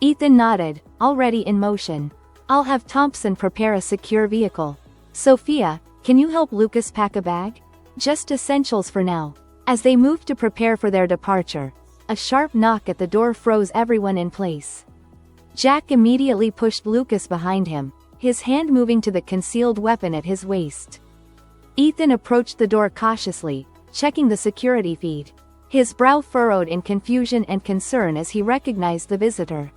Speaker 1: Ethan nodded, already in motion. "I'll have Thompson prepare a secure vehicle. Sophia, can you help Lucas pack a bag? Just essentials for now." As they moved to prepare for their departure, a sharp knock at the door froze everyone in place. Jack immediately pushed Lucas behind him, his hand moving to the concealed weapon at his waist. Ethan approached the door cautiously, checking the security feed. His brow furrowed in confusion and concern as he recognized the visitor.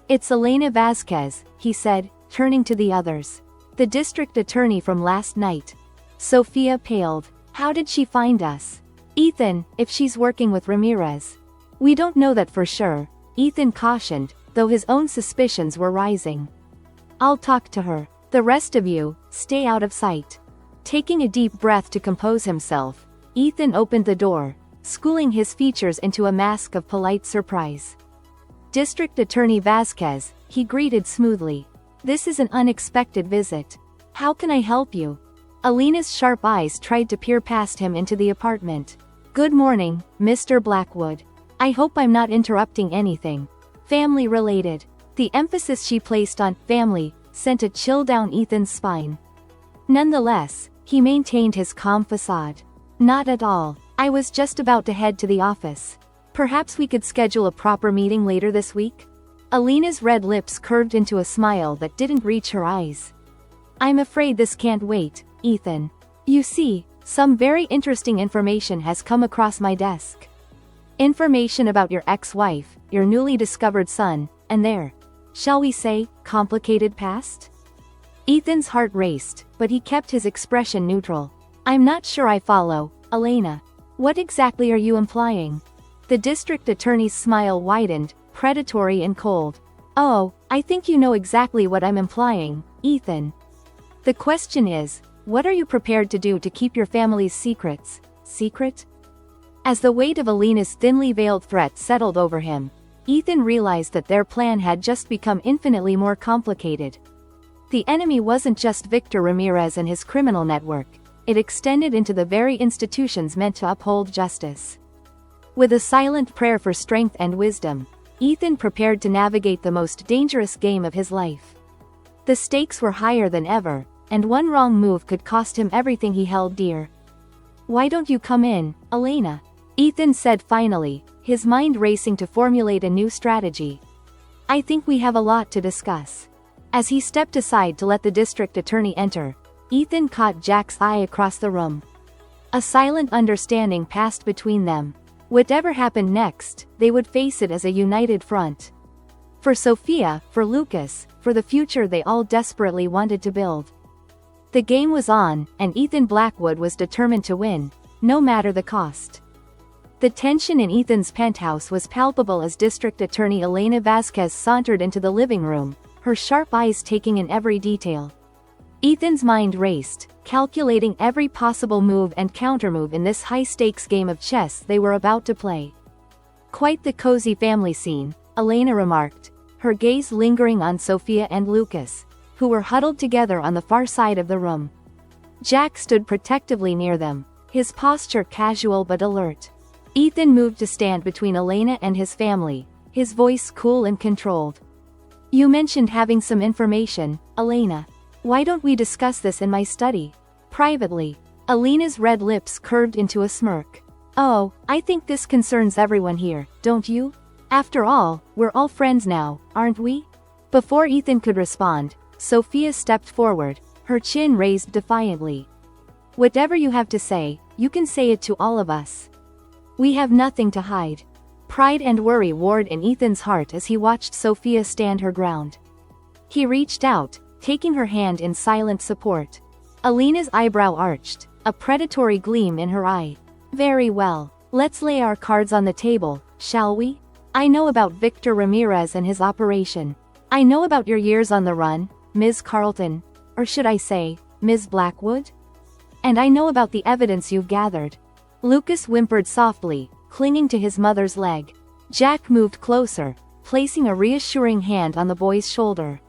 Speaker 1: "It's Elena Vasquez," he said, turning to the others. "The district attorney from last night." Sophia paled. "How did she find us?" "Ethan, if she's working with Ramirez." "We don't know that for sure," Ethan cautioned, though his own suspicions were rising. "I'll talk to her. The rest of you, stay out of sight." Taking a deep breath to compose himself, Ethan opened the door, schooling his features into a mask of polite surprise. "District Attorney Vasquez," he greeted smoothly. "This is an unexpected visit. How can I help you?" Alina's sharp eyes tried to peer past him into the apartment. "Good morning, Mr. Blackwood. I hope I'm not interrupting anything family related." The emphasis she placed on family sent a chill down Ethan's spine. Nonetheless, he maintained his calm facade. "Not at all. I was just about to head to the office. Perhaps we could schedule a proper meeting later this week?" Alina's red lips curved into a smile that didn't reach her eyes. "I'm afraid this can't wait, Ethan. You see, some very interesting information has come across my desk. Information about your ex-wife, your newly discovered son, and their shall we say, complicated past? Ethan's heart raced, but he kept his expression neutral. I'm not sure I follow, Elena. What exactly are you implying? The district attorney's smile widened, predatory and cold. Oh, I think you know exactly what I'm implying, Ethan. The question is, what are you prepared to do to keep your family's secrets, secret? As the weight of Elena's thinly veiled threat settled over him, Ethan realized that their plan had just become infinitely more complicated. The enemy wasn't just Victor Ramirez and his criminal network, it extended into the very institutions meant to uphold justice. With a silent prayer for strength and wisdom, Ethan prepared to navigate the most dangerous game of his life. The stakes were higher than ever, and one wrong move could cost him everything he held dear. Why don't you come in, Elena? Ethan said finally, his mind racing to formulate a new strategy. I think we have a lot to discuss. As he stepped aside to let the district attorney enter, Ethan caught Jack's eye across the room. A silent understanding passed between them. Whatever happened next, they would face it as a united front. For Sophia, for Lucas, for the future they all desperately wanted to build. The game was on, and Ethan Blackwood was determined to win, no matter the cost. The tension in Ethan's penthouse was palpable as District Attorney Elena Vasquez sauntered into the living room, her sharp eyes taking in every detail. Ethan's mind raced, calculating every possible move and countermove in this high-stakes game of chess they were about to play. Quite the cozy family scene, Elena remarked, her gaze lingering on Sophia and Lucas, who were huddled together on the far side of the room. Jack stood protectively near them, his posture casual but alert. Ethan moved to stand between Elena and his family, his voice cool and controlled. You mentioned having some information, Elena. Why don't we discuss this in my study? Privately. Elena's red lips curved into a smirk. Oh, I think this concerns everyone here, don't you? After all, we're all friends now, aren't we? Before Ethan could respond, Sophia stepped forward, her chin raised defiantly. Whatever you have to say, you can say it to all of us. We have nothing to hide. Pride and worry warred in Ethan's heart as he watched Sophia stand her ground. He reached out, taking her hand in silent support. Elena's eyebrow arched, a predatory gleam in her eye. Very well, let's lay our cards on the table, shall we? I know about Victor Ramirez and his operation. I know about your years on the run, Ms. Carlton, or should I say, Ms. Blackwood? And I know about the evidence you've gathered. Lucas whimpered softly, clinging to his mother's leg. Jack moved closer, placing a reassuring hand on the boy's shoulder.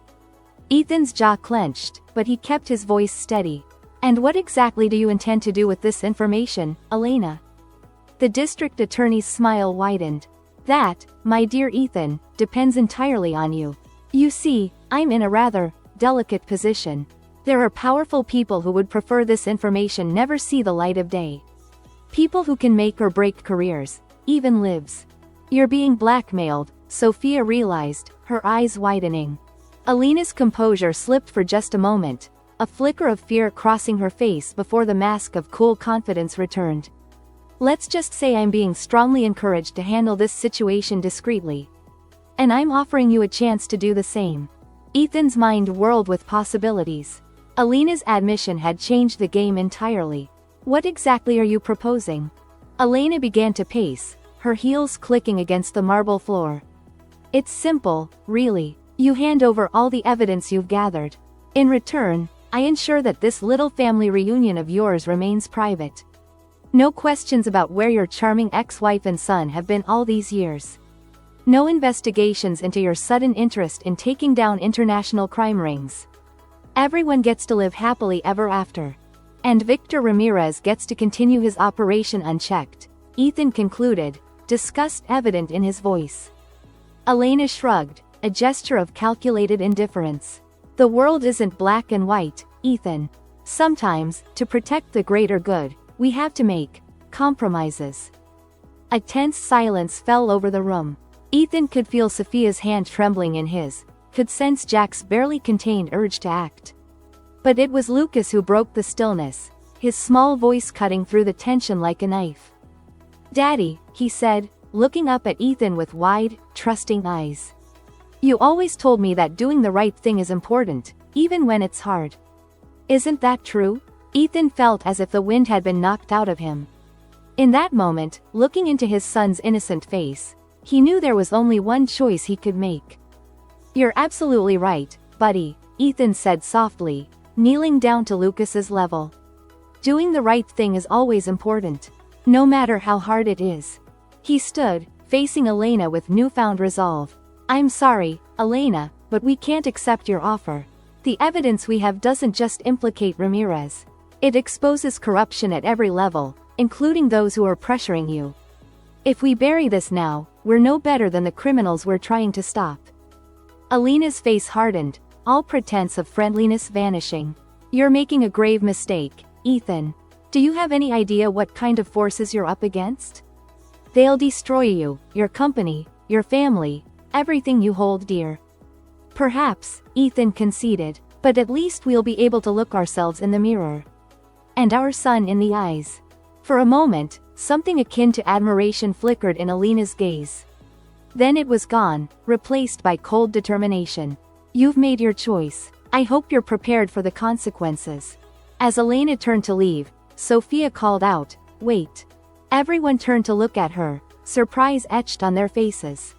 Speaker 1: Ethan's jaw clenched, but he kept his voice steady. And what exactly do you intend to do with this information, Elena? The district attorney's smile widened. That, my dear Ethan, depends entirely on you. You see, I'm in a rather delicate position. There are powerful people who would prefer this information never see the light of day. People who can make or break careers, even lives. You're being blackmailed, Sophia realized, her eyes widening. Elena's composure slipped for just a moment, a flicker of fear crossing her face before the mask of cool confidence returned. Let's just say I'm being strongly encouraged to handle this situation discreetly. And I'm offering you a chance to do the same. Ethan's mind whirled with possibilities. Elena's admission had changed the game entirely. What exactly are you proposing? Elena began to pace, her heels clicking against the marble floor. It's simple, really. You hand over all the evidence you've gathered. In return, I ensure that this little family reunion of yours remains private. No questions about where your charming ex-wife and son have been all these years. No investigations into your sudden interest in taking down international crime rings. Everyone gets to live happily ever after. And Victor Ramirez gets to continue his operation unchecked, Ethan concluded, disgust evident in his voice. Elena shrugged, a gesture of calculated indifference. The world isn't black and white, Ethan. Sometimes, to protect the greater good, we have to make compromises. A tense silence fell over the room. Ethan could feel Sophia's hand trembling in his, could sense Jack's barely contained urge to act. But it was Lucas who broke the stillness, his small voice cutting through the tension like a knife. Daddy, he said, looking up at Ethan with wide, trusting eyes. You always told me that doing the right thing is important, even when it's hard. Isn't that true? Ethan felt as if the wind had been knocked out of him. In that moment, looking into his son's innocent face, he knew there was only one choice he could make. You're absolutely right, buddy, Ethan said softly, kneeling down to Lucas's level. Doing the right thing is always important, no matter how hard it is. He stood, facing Elena with newfound resolve. I'm sorry, Elena, but we can't accept your offer. The evidence we have doesn't just implicate Ramirez. It exposes corruption at every level, including those who are pressuring you. If we bury this now, we're no better than the criminals we're trying to stop. Elena's face hardened, all pretense of friendliness vanishing. You're making a grave mistake, Ethan. Do you have any idea what kind of forces you're up against? They'll destroy you, your company, your family, everything you hold dear. Perhaps, Ethan conceded, but at least we'll be able to look ourselves in the mirror. And our son in the eyes. For a moment, something akin to admiration flickered in Elena's gaze. Then it was gone, replaced by cold determination. You've made your choice. I hope you're prepared for the consequences. As Elena turned to leave, Sophia called out, wait. Everyone turned to look at her, surprise etched on their faces.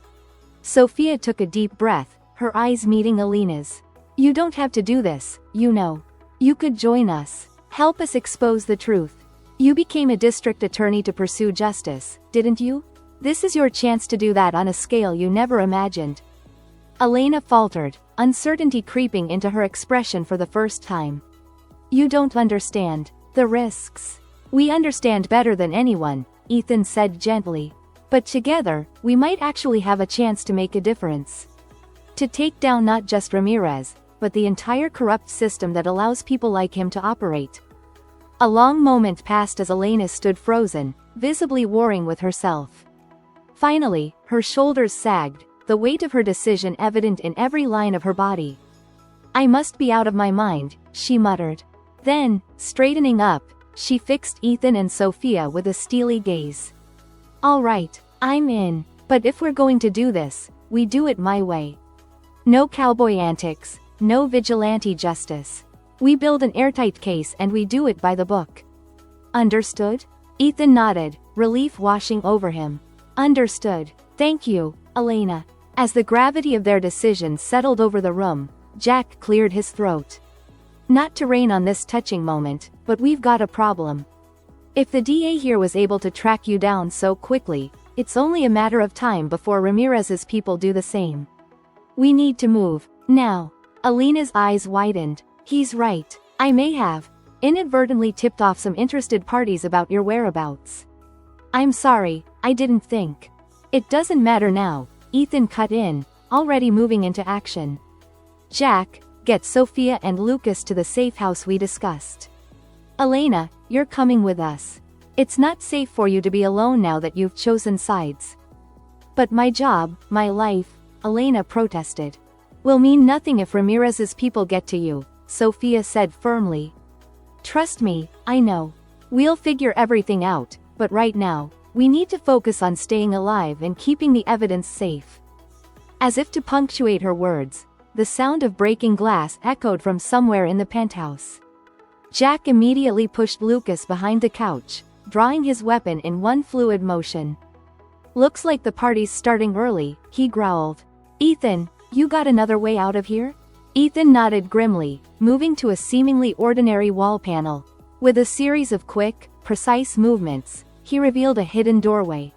Speaker 1: Sophia took a deep breath, her eyes meeting Elena's. You don't have to do this, you know. You could join us. Help us expose the truth. You became a district attorney to pursue justice, didn't you? This is your chance to do that on a scale you never imagined. Elena faltered, uncertainty creeping into her expression for the first time. You don't understand. The risks. We understand better than anyone, Ethan said gently. But together, we might actually have a chance to make a difference. To take down not just Ramirez, but the entire corrupt system that allows people like him to operate. A long moment passed as Elena stood frozen, visibly warring with herself. Finally, her shoulders sagged, the weight of her decision evident in every line of her body. I must be out of my mind, she muttered. Then, straightening up, she fixed Ethan and Sophia with a steely gaze. All right, I'm in, but if we're going to do this, we do it my way. No cowboy antics, no vigilante justice. We build an airtight case and we do it by the book. Understood? Ethan nodded, relief washing over him. Understood. Thank you, Elena. As the gravity of their decision settled over the room, Jack cleared his throat. Not to rain on this touching moment, but we've got a problem. If the DA here was able to track you down so quickly, it's only a matter of time before Ramirez's people do the same. We need to move, now. Elena's eyes widened. He's right. I may have inadvertently tipped off some interested parties about your whereabouts. I'm sorry, I didn't think. It doesn't matter now, Ethan cut in, already moving into action. Jack, get Sophia and Lucas to the safe house we discussed. Elena, you're coming with us. It's not safe for you to be alone now that you've chosen sides. But my job, my life, Elena protested. Will mean nothing if Ramirez's people get to you, Sophia said firmly. Trust me, I know. We'll figure everything out, but right now, we need to focus on staying alive and keeping the evidence safe. As if to punctuate her words, the sound of breaking glass echoed from somewhere in the penthouse. Jack immediately pushed Lucas behind the couch, drawing his weapon in one fluid motion. Looks like the party's starting early, he growled. Ethan, you got another way out of here? Ethan nodded grimly, moving to a seemingly ordinary wall panel. With a series of quick, precise movements, he revealed a hidden doorway.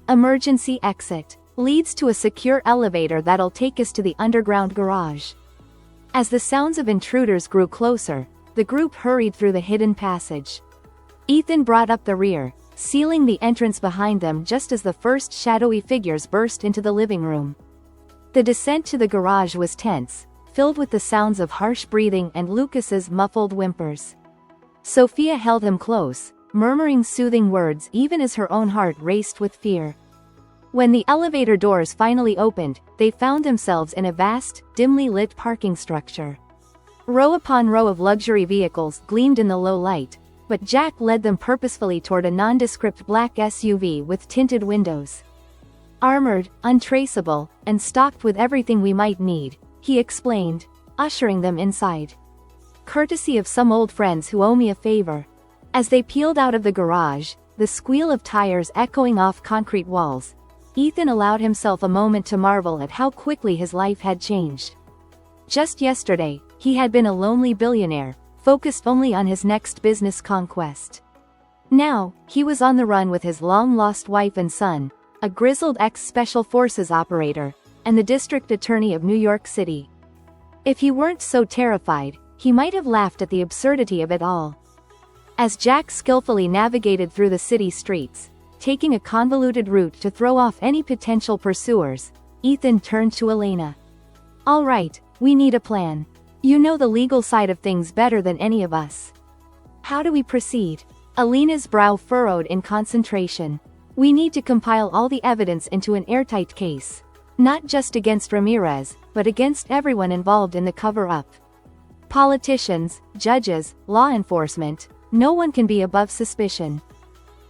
Speaker 1: Emergency exit. Leads to a secure elevator that'll take us to the underground garage. As the sounds of intruders grew closer, the group hurried through the hidden passage. Ethan brought up the rear, sealing the entrance behind them just as the first shadowy figures burst into the living room. The descent to the garage was tense, filled with the sounds of harsh breathing and Lucas's muffled whimpers. Sophia held him close, murmuring soothing words even as her own heart raced with fear. When the elevator doors finally opened, they found themselves in a vast, dimly lit parking structure. Row upon row of luxury vehicles gleamed in the low light, but Jack led them purposefully toward a nondescript black SUV with tinted windows. Armored, untraceable, and stocked with everything we might need, he explained, ushering them inside. Courtesy of some old friends who owe me a favor. As they peeled out of the garage, the squeal of tires echoing off concrete walls, Ethan allowed himself a moment to marvel at how quickly his life had changed. Just yesterday, he had been a lonely billionaire, focused only on his next business conquest. Now, he was on the run with his long-lost wife and son, a grizzled ex-Special Forces operator, and the district attorney of New York City. If he weren't so terrified, he might have laughed at the absurdity of it all. As Jack skillfully navigated through the city streets, taking a convoluted route to throw off any potential pursuers, Ethan turned to Elena. "All right, we need a plan. You know the legal side of things better than any of us. How do we proceed?" Elena's brow furrowed in concentration. "We need to compile all the evidence into an airtight case. Not just against Ramirez, but against everyone involved in the cover-up. Politicians, judges, law enforcement, no one can be above suspicion."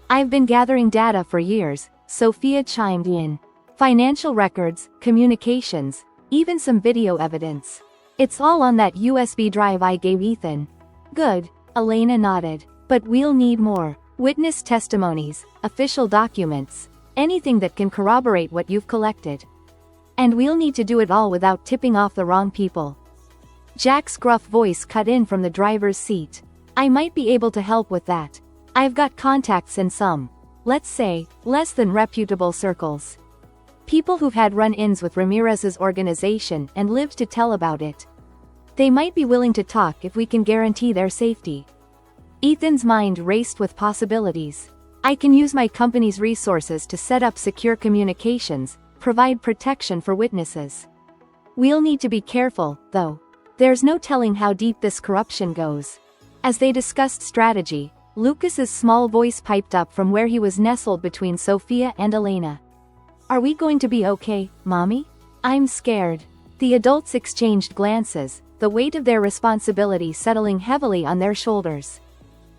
Speaker 1: "I've been gathering data for years," Sophia chimed in. "Financial records, communications, even some video evidence. It's all on that USB drive I gave Ethan." "Good," Elena nodded. "But we'll need more. Witness testimonies, official documents, anything that can corroborate what you've collected. And we'll need to do it all without tipping off the wrong people." Jack's gruff voice cut in from the driver's seat. "I might be able to help with that. I've got contacts in some, let's say, less than reputable circles. People who've had run-ins with Ramirez's organization and lived to tell about it. They might be willing to talk if we can guarantee their safety." Ethan's mind raced with possibilities. "I can use my company's resources to set up secure communications, provide protection for witnesses. We'll need to be careful, though. There's no telling how deep this corruption goes." As they discussed strategy, Lucas's small voice piped up from where he was nestled between Sophia and Elena. "Are we going to be okay, Mommy? I'm scared." The adults exchanged glances, the weight of their responsibility settling heavily on their shoulders.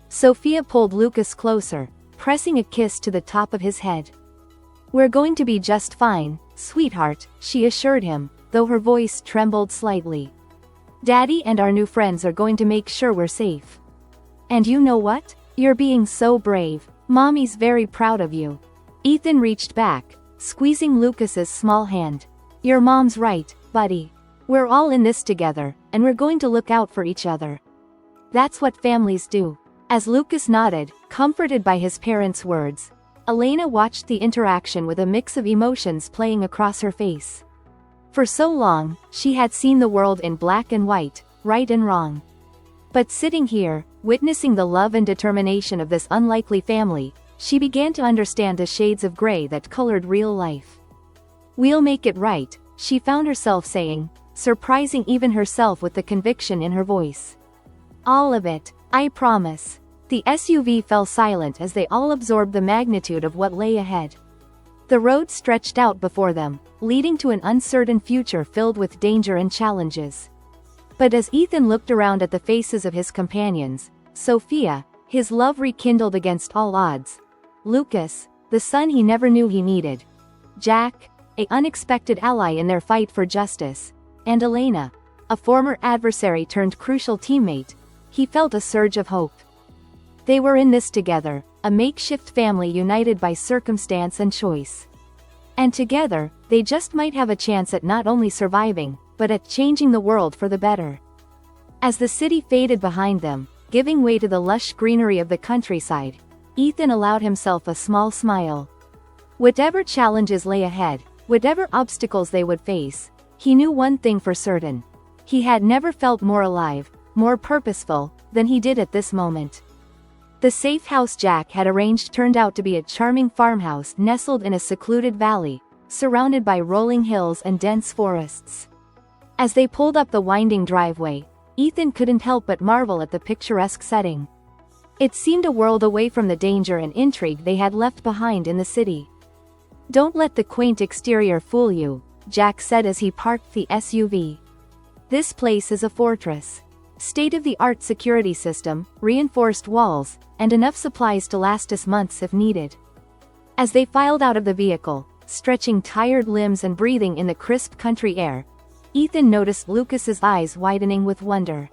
Speaker 1: Sophia pulled Lucas closer, pressing a kiss to the top of his head. "We're going to be just fine, sweetheart," she assured him, though her voice trembled slightly. "Daddy and our new friends are going to make sure we're safe. And you know what? You're being so brave. Mommy's very proud of you." Ethan reached back, squeezing Lucas's small hand. "Your mom's right, buddy. We're all in this together, and we're going to look out for each other. That's what families do." As Lucas nodded, comforted by his parents' words, Elena watched the interaction with a mix of emotions playing across her face. For so long, she had seen the world in black and white, right and wrong. But sitting here, witnessing the love and determination of this unlikely family, she began to understand the shades of gray that colored real life. "We'll make it right," she found herself saying, surprising even herself with the conviction in her voice. "All of it, I promise." The SUV fell silent as they all absorbed the magnitude of what lay ahead. The road stretched out before them, leading to an uncertain future filled with danger and challenges. But as Ethan looked around at the faces of his companions, Sophia, his love rekindled against all odds, Lucas, the son he never knew he needed, Jack, an unexpected ally in their fight for justice, and Elena, a former adversary turned crucial teammate, he felt a surge of hope. They were in this together, a makeshift family united by circumstance and choice. And together, they just might have a chance at not only surviving, but at changing the world for the better. As the city faded behind them, giving way to the lush greenery of the countryside, Ethan allowed himself a small smile. Whatever challenges lay ahead, whatever obstacles they would face, he knew one thing for certain. He had never felt more alive, more purposeful, than he did at this moment. The safe house Jack had arranged turned out to be a charming farmhouse nestled in a secluded valley, surrounded by rolling hills and dense forests. As they pulled up the winding driveway, Ethan couldn't help but marvel at the picturesque setting. It seemed a world away from the danger and intrigue they had left behind in the city. "Don't let the quaint exterior fool you," Jack said as he parked the SUV. "This place is a fortress. State-of-the-art security system, reinforced walls, and enough supplies to last us months if needed." As they filed out of the vehicle, stretching tired limbs and breathing in the crisp country air, Ethan noticed Lucas's eyes widening with wonder.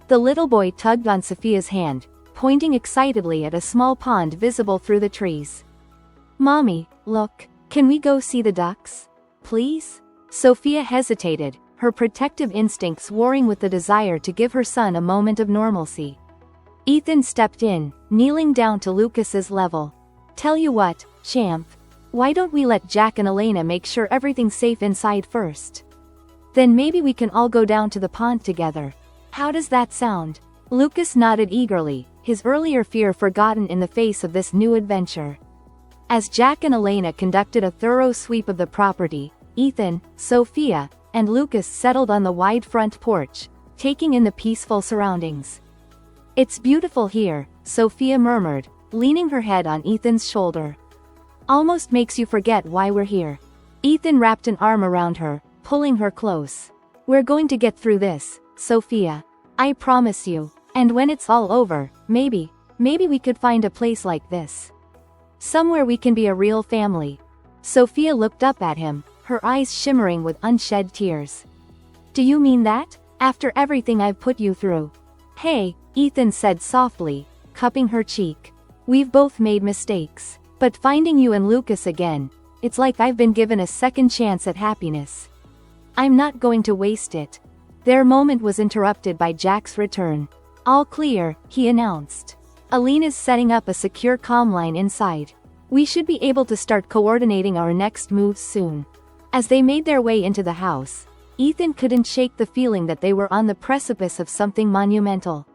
Speaker 1: The little boy tugged on Sophia's hand, pointing excitedly at a small pond visible through the trees. "Mommy, look, can we go see the ducks? Please?" Sophia hesitated, her protective instincts warring with the desire to give her son a moment of normalcy. Ethan stepped in, kneeling down to Lucas's level. "Tell you what, champ. Why don't we let Jack and Elena make sure everything's safe inside first? Then maybe we can all go down to the pond together. How does that sound?" Lucas nodded eagerly, his earlier fear forgotten in the face of this new adventure. As Jack and Elena conducted a thorough sweep of the property, Ethan, Sophia, and Lucas settled on the wide front porch, taking in the peaceful surroundings. "It's beautiful here," Sophia murmured, leaning her head on Ethan's shoulder. "Almost makes you forget why we're here." Ethan wrapped an arm around her, pulling her close. "We're going to get through this, Sophia. I promise you. And when it's all over, maybe we could find a place like this. Somewhere we can be a real family." Sophia looked up at him, her eyes shimmering with unshed tears. "Do you mean that? After everything I've put you through?" "Hey," Ethan said softly, cupping her cheek. "We've both made mistakes. But finding you and Lucas again, it's like I've been given a second chance at happiness. I'm not going to waste it." Their moment was interrupted by Jack's return. "All clear," he announced. "Elena's setting up a secure comm line inside. We should be able to start coordinating our next moves soon." As they made their way into the house, Ethan couldn't shake the feeling that they were on the precipice of something monumental.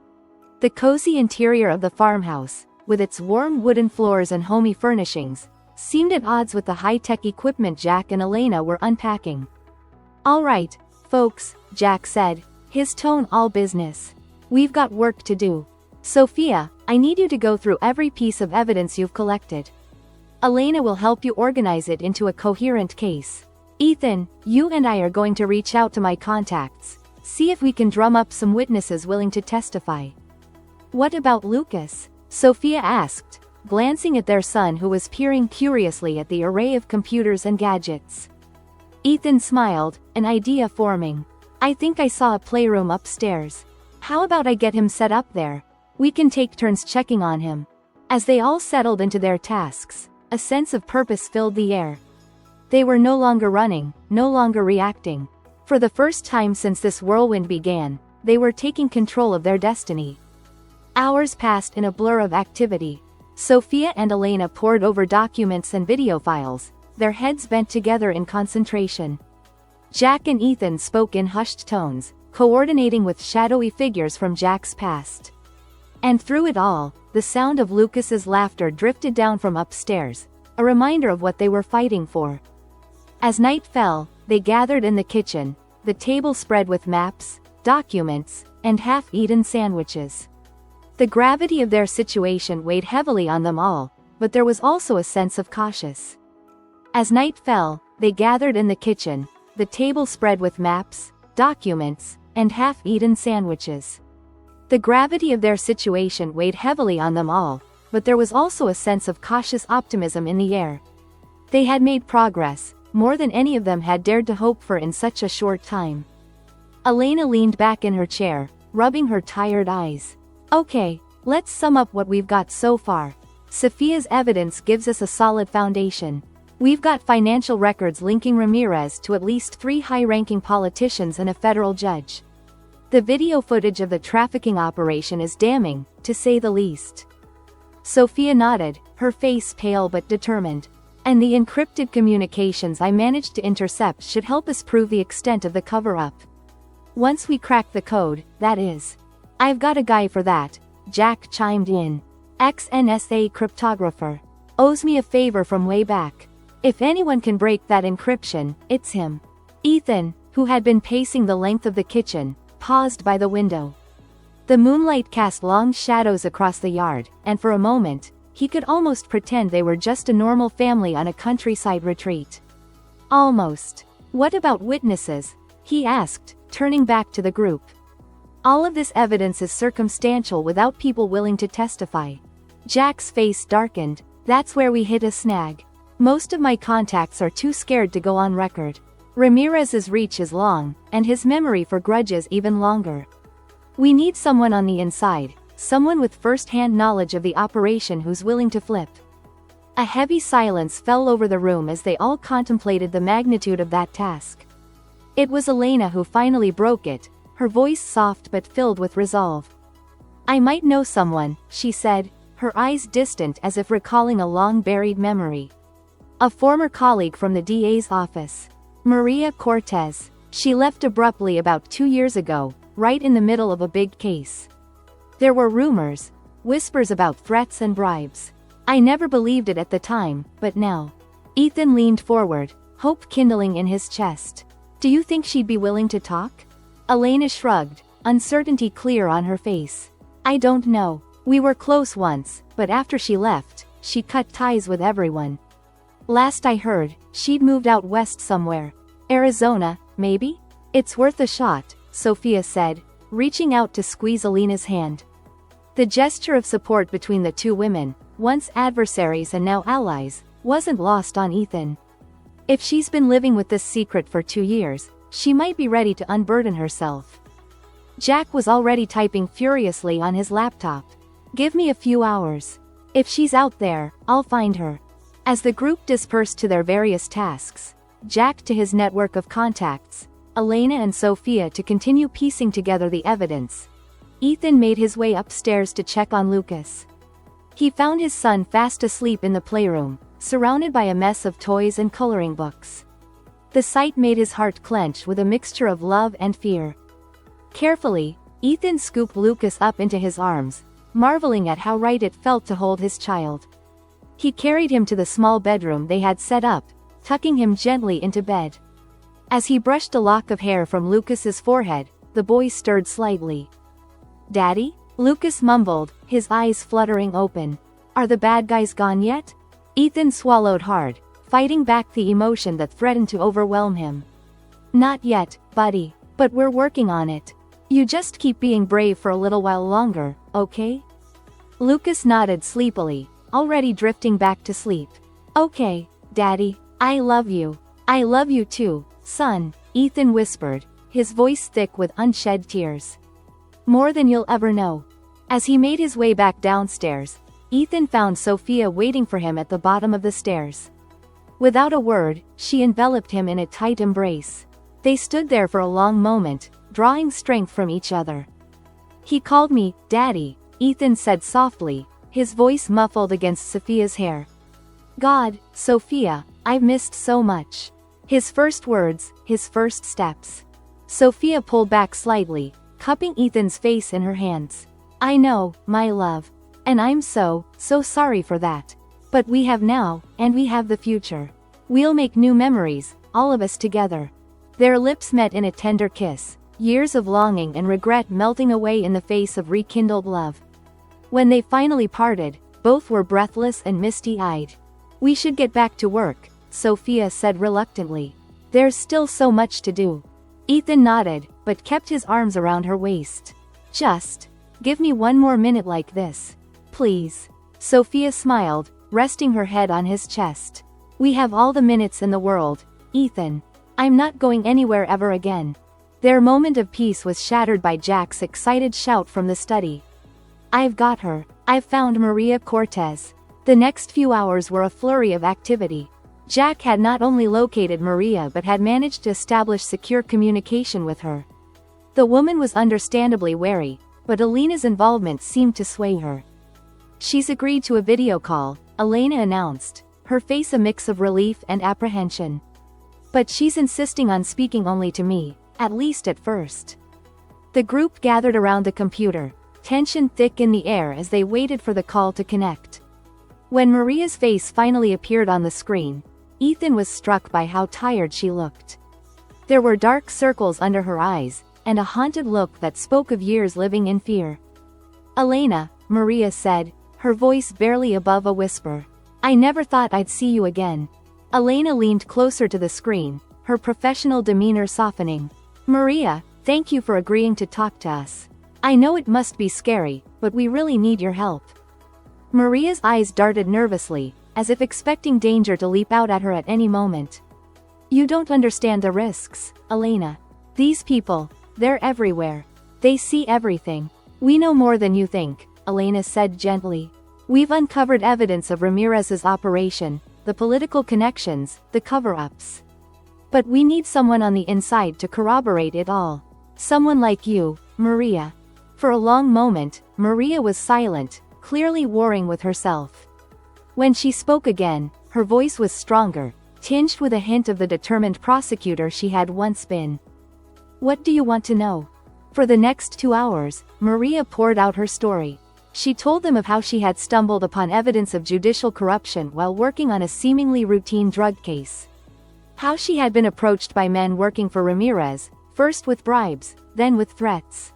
Speaker 1: The cozy interior of the farmhouse, with its warm wooden floors and homey furnishings, seemed at odds with the high-tech equipment Jack and Elena were unpacking. "All right, folks," Jack said, his tone all business. "We've got work to do. Sophia, I need you to go through every piece of evidence you've collected. Elena will help you organize it into a coherent case. Ethan, you and I are going to reach out to my contacts, see if we can drum up some witnesses willing to testify." "What about Lucas?" Sophia asked, glancing at their son who was peering curiously at the array of computers and gadgets. Ethan smiled, an idea forming. "I think I saw a playroom upstairs. How about I get him set up there? We can take turns checking on him." As they all settled into their tasks, a sense of purpose filled the air. They were no longer running, no longer reacting. For the first time since this whirlwind began, they were taking control of their destiny. Hours passed in a blur of activity. Sophia and Elena pored over documents and video files, their heads bent together in concentration. Jack and Ethan spoke in hushed tones, coordinating with shadowy figures from Jack's past. And through it all, the sound of Lucas's laughter drifted down from upstairs, a reminder of what they were fighting for. As night fell, they gathered in the kitchen, the table spread with maps, documents, and half-eaten sandwiches. The gravity of their situation weighed heavily on them all, but there was also a sense of caution. As night fell, they gathered in the kitchen, the table spread with maps, documents, and half-eaten sandwiches. The gravity of their situation weighed heavily on them all, but there was also a sense of cautious optimism in the air. They had made progress, more than any of them had dared to hope for in such a short time. Elena leaned back in her chair, rubbing her tired eyes. "Okay, let's sum up what we've got so far. Sophia's evidence gives us a solid foundation. We've got financial records linking Ramirez to at least 3 high-ranking politicians and a federal judge. The video footage of the trafficking operation is damning, to say the least." Sophia nodded, her face pale but determined. "And the encrypted communications I managed to intercept should help us prove the extent of the cover-up. Once we crack the code, that is." "I've got a guy for that," Jack chimed in. "Ex-NSA cryptographer. Owes me a favor from way back. If anyone can break that encryption, it's him." Ethan, who had been pacing the length of the kitchen, paused by the window. The moonlight cast long shadows across the yard, and for a moment, he could almost pretend they were just a normal family on a countryside retreat. "Almost. What about witnesses?" he asked, turning back to the group. "All of this evidence is circumstantial without people willing to testify." Jack's face darkened. "That's where we hit a snag. Most of my contacts are too scared to go on record. Ramirez's reach is long, and his memory for grudges even longer. We need someone on the inside, someone with first-hand knowledge of the operation who's willing to flip. A heavy silence fell over the room as they all contemplated the magnitude of that task. It was Elena who finally broke it, her voice soft but filled with resolve. I might know someone, she said, her eyes distant as if recalling a long-buried memory. A former colleague from the DA's office. Maria Cortez. She left abruptly about 2 years ago, right in the middle of a big case. There were rumors, whispers about threats and bribes. I never believed it at the time, but now. Ethan leaned forward, hope kindling in his chest. Do you think she'd be willing to talk? Elena shrugged, uncertainty clear on her face. I don't know. We were close once, but after she left, she cut ties with everyone. Last I heard, she'd moved out west somewhere. Arizona, maybe? It's worth a shot, Sophia said, reaching out to squeeze Elena's hand. The gesture of support between the two women, once adversaries and now allies, wasn't lost on Ethan. If she's been living with this secret for 2 years, she might be ready to unburden herself. Jack was already typing furiously on his laptop. Give me a few hours. If she's out there, I'll find her. As the group dispersed to their various tasks, Jack to his network of contacts, Elena and Sophia to continue piecing together the evidence, Ethan made his way upstairs to check on Lucas. He found his son fast asleep in the playroom, surrounded by a mess of toys and coloring books. The sight made his heart clench with a mixture of love and fear. Carefully, Ethan scooped Lucas up into his arms, marveling at how right it felt to hold his child. He carried him to the small bedroom they had set up, tucking him gently into bed. As he brushed a lock of hair from Lucas's forehead, the boy stirred slightly. Daddy? Lucas mumbled, his eyes fluttering open. Are the bad guys gone yet? Ethan swallowed hard, fighting back the emotion that threatened to overwhelm him. Not yet, buddy, but we're working on it. You just keep being brave for a little while longer, okay? Lucas nodded sleepily, already drifting back to sleep. Okay, Daddy, I love you. I love you too, son, Ethan whispered, his voice thick with unshed tears. More than you'll ever know. As he made his way back downstairs, Ethan found Sophia waiting for him at the bottom of the stairs. Without a word, she enveloped him in a tight embrace. They stood there for a long moment, drawing strength from each other. He called me, Daddy, Ethan said softly, his voice muffled against Sophia's hair. God, Sophia, I've missed so much. His first words, his first steps. Sophia pulled back slightly, cupping Ethan's face in her hands. I know, my love. And I'm so sorry for that. But we have now, and we have the future. We'll make new memories, all of us together. Their lips met in a tender kiss, years of longing and regret melting away in the face of rekindled love. When they finally parted, both were breathless and misty-eyed. We should get back to work, Sophia said reluctantly. There's still so much to do. Ethan nodded, but kept his arms around her waist. Just give me one more minute like this. Please. Sophia smiled, resting her head on his chest. We have all the minutes in the world, Ethan. I'm not going anywhere ever again. Their moment of peace was shattered by Jack's excited shout from the study. I've got her. I've found Maria Cortez. The next few hours were a flurry of activity. Jack had not only located Maria but had managed to establish secure communication with her. The woman was understandably wary, but Elena's involvement seemed to sway her. She's agreed to a video call, Elena announced, her face a mix of relief and apprehension. But she's insisting on speaking only to me, at least at first. The group gathered around the computer, tension thick in the air as they waited for the call to connect. When Maria's face finally appeared on the screen, Ethan was struck by how tired she looked. There were dark circles under her eyes, and a haunted look that spoke of years living in fear. Elena, Maria said, her voice barely above a whisper. I never thought I'd see you again. Elena leaned closer to the screen, her professional demeanor softening. Maria, thank you for agreeing to talk to us. I know it must be scary, but we really need your help. Maria's eyes darted nervously, as if expecting danger to leap out at her at any moment. You don't understand the risks, Elena. These people, they're everywhere. They see everything. We know more than you think, Elena said gently. We've uncovered evidence of Ramirez's operation, the political connections, the cover-ups. But we need someone on the inside to corroborate it all. Someone like you, Maria. For a long moment, Maria was silent, clearly warring with herself. When she spoke again, her voice was stronger, tinged with a hint of the determined prosecutor she had once been. What do you want to know? For the next 2 hours, Maria poured out her story. She told them of how she had stumbled upon evidence of judicial corruption while working on a seemingly routine drug case. How she had been approached by men working for Ramirez, first with bribes, then with threats.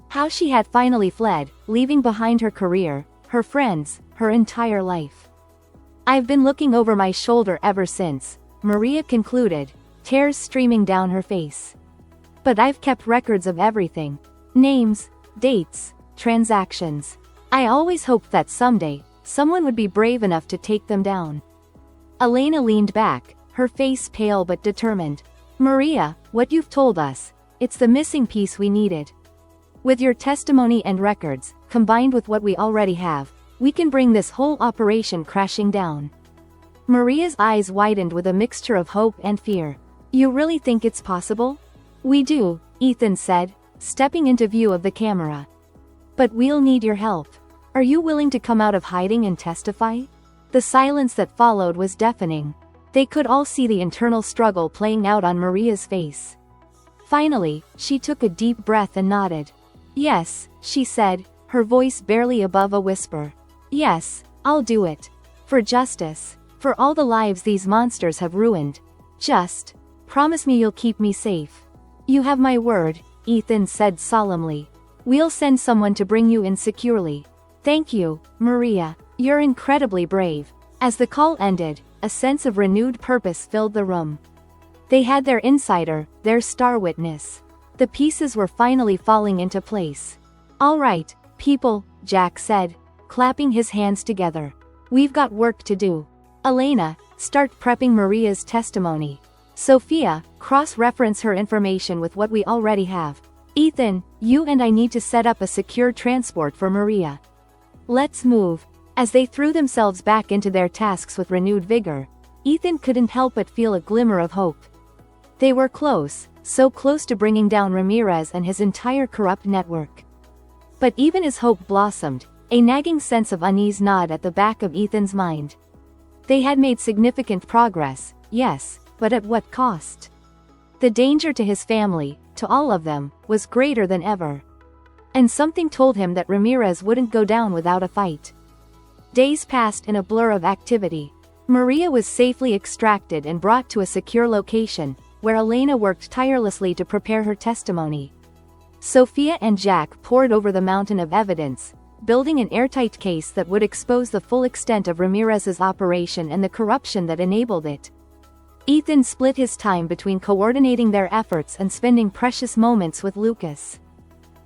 Speaker 1: How she had finally fled, leaving behind her career, her friends, her entire life. I've been looking over my shoulder ever since, Maria concluded, tears streaming down her face. But I've kept records of everything. Names, dates, transactions. I always hoped that someday, someone would be brave enough to take them down. Elena leaned back, her face pale but determined. Maria, what you've told us, it's the missing piece we needed. With your testimony and records, combined with what we already have, we can bring this whole operation crashing down. Maria's eyes widened with a mixture of hope and fear. You really think it's possible? We do, Ethan said, stepping into view of the camera. But we'll need your help. Are you willing to come out of hiding and testify? The silence that followed was deafening. They could all see the internal struggle playing out on Maria's face. Finally, she took a deep breath and nodded. Yes, she said, her voice barely above a whisper. Yes, I'll do it. For justice. For all the lives these monsters have ruined. Just promise me you'll keep me safe. You have my word, Ethan said solemnly. We'll send someone to bring you in securely. Thank you, Maria. You're incredibly brave. As the call ended, a sense of renewed purpose filled the room. They had their insider, their star witness. The pieces were finally falling into place. All right, people, Jack said, clapping his hands together. We've got work to do. Elena, start prepping Maria's testimony. Sophia, cross-reference her information with what we already have. Ethan, you and I need to set up a secure transport for Maria. Let's move. As they threw themselves back into their tasks with renewed vigor, Ethan couldn't help but feel a glimmer of hope. They were close, so close to bringing down Ramirez and his entire corrupt network. But even as hope blossomed, a nagging sense of unease gnawed at the back of Ethan's mind. They had made significant progress, yes, but at what cost? The danger to his family, to all of them, was greater than ever. And something told him that Ramirez wouldn't go down without a fight. Days passed in a blur of activity. Maria was safely extracted and brought to a secure location, where Elena worked tirelessly to prepare her testimony. Sophia and Jack pored over the mountain of evidence, building an airtight case that would expose the full extent of Ramirez's operation and the corruption that enabled it. Ethan split his time between coordinating their efforts and spending precious moments with Lucas.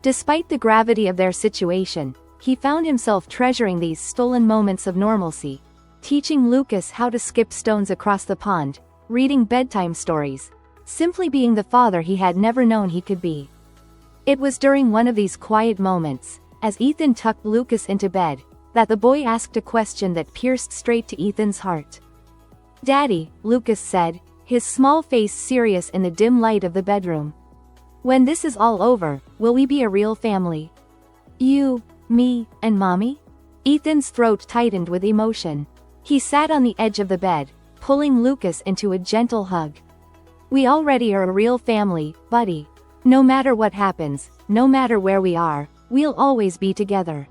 Speaker 1: Despite the gravity of their situation, he found himself treasuring these stolen moments of normalcy, teaching Lucas how to skip stones across the pond, reading bedtime stories, simply being the father he had never known he could be. It was during one of these quiet moments, as Ethan tucked Lucas into bed, that the boy asked a question that pierced straight to Ethan's heart. Daddy, Lucas said, his small face serious in the dim light of the bedroom. When this is all over, will we be a real family? You, me, and Mommy? Ethan's throat tightened with emotion. He sat on the edge of the bed, pulling Lucas into a gentle hug. We already are a real family, buddy. No matter what happens, no matter where we are, we'll always be together.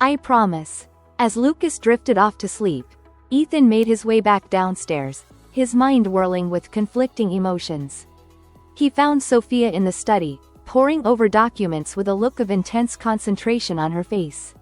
Speaker 1: I promise. As Lucas drifted off to sleep, Ethan made his way back downstairs, his mind whirling with conflicting emotions. He found Sophia in the study, poring over documents with a look of intense concentration on her face.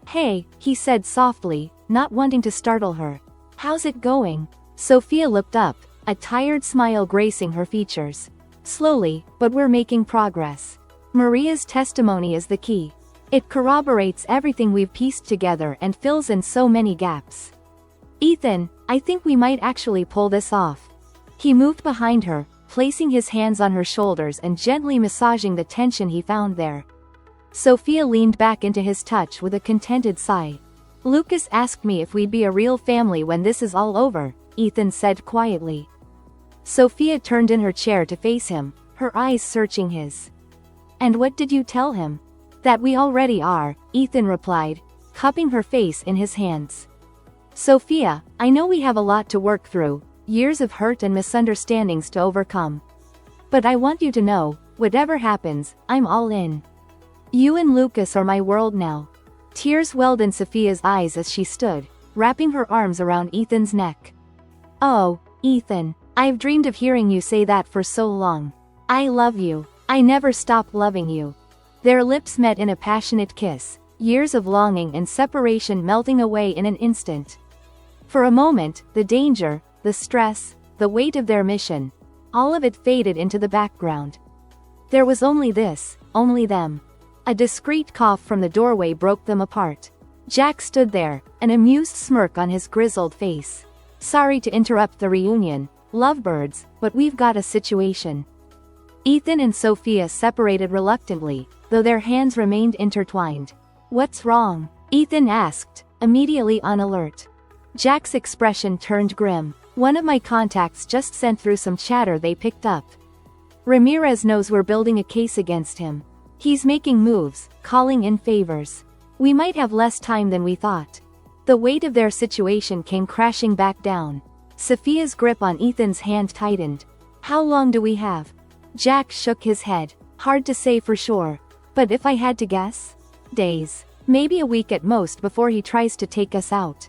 Speaker 1: Hey, he said softly, not wanting to startle her. How's it going? Sophia looked up, a tired smile gracing her features. Slowly, but we're making progress. Maria's testimony is the key. It corroborates everything we've pieced together and fills in so many gaps. Ethan, I think we might actually pull this off. He moved behind her, placing his hands on her shoulders and gently massaging the tension he found there. Sophia leaned back into his touch with a contented sigh. Lucas asked me if we'd be a real family when this is all over, Ethan said quietly. Sophia turned in her chair to face him, her eyes searching his. And what did you tell him? That we already are, Ethan replied, cupping her face in his hands. Sophia, I know we have a lot to work through, years of hurt and misunderstandings to overcome. But I want you to know, whatever happens, I'm all in. You and Lucas are my world now. Tears welled in Sophia's eyes as she stood, wrapping her arms around Ethan's neck. Oh, Ethan, I've dreamed of hearing you say that for so long. I love you. I never stopped loving you. Their lips met in a passionate kiss, years of longing and separation melting away in an instant. For a moment, the danger, the stress, the weight of their mission, all of it faded into the background. There was only this, only them. A discreet cough from the doorway broke them apart. Jack stood there, an amused smirk on his grizzled face. Sorry to interrupt the reunion, lovebirds, but we've got a situation. Ethan and Sophia separated reluctantly, though their hands remained intertwined. What's wrong? Ethan asked, immediately on alert. Jack's expression turned grim. One of my contacts just sent through some chatter they picked up. Ramirez knows we're building a case against him. He's making moves, calling in favors. We might have less time than we thought. The weight of their situation came crashing back down. Sophia's grip on Ethan's hand tightened. How long do we have? Jack shook his head. Hard to say for sure. But if I had to guess? Days. Maybe a week at most before he tries to take us out.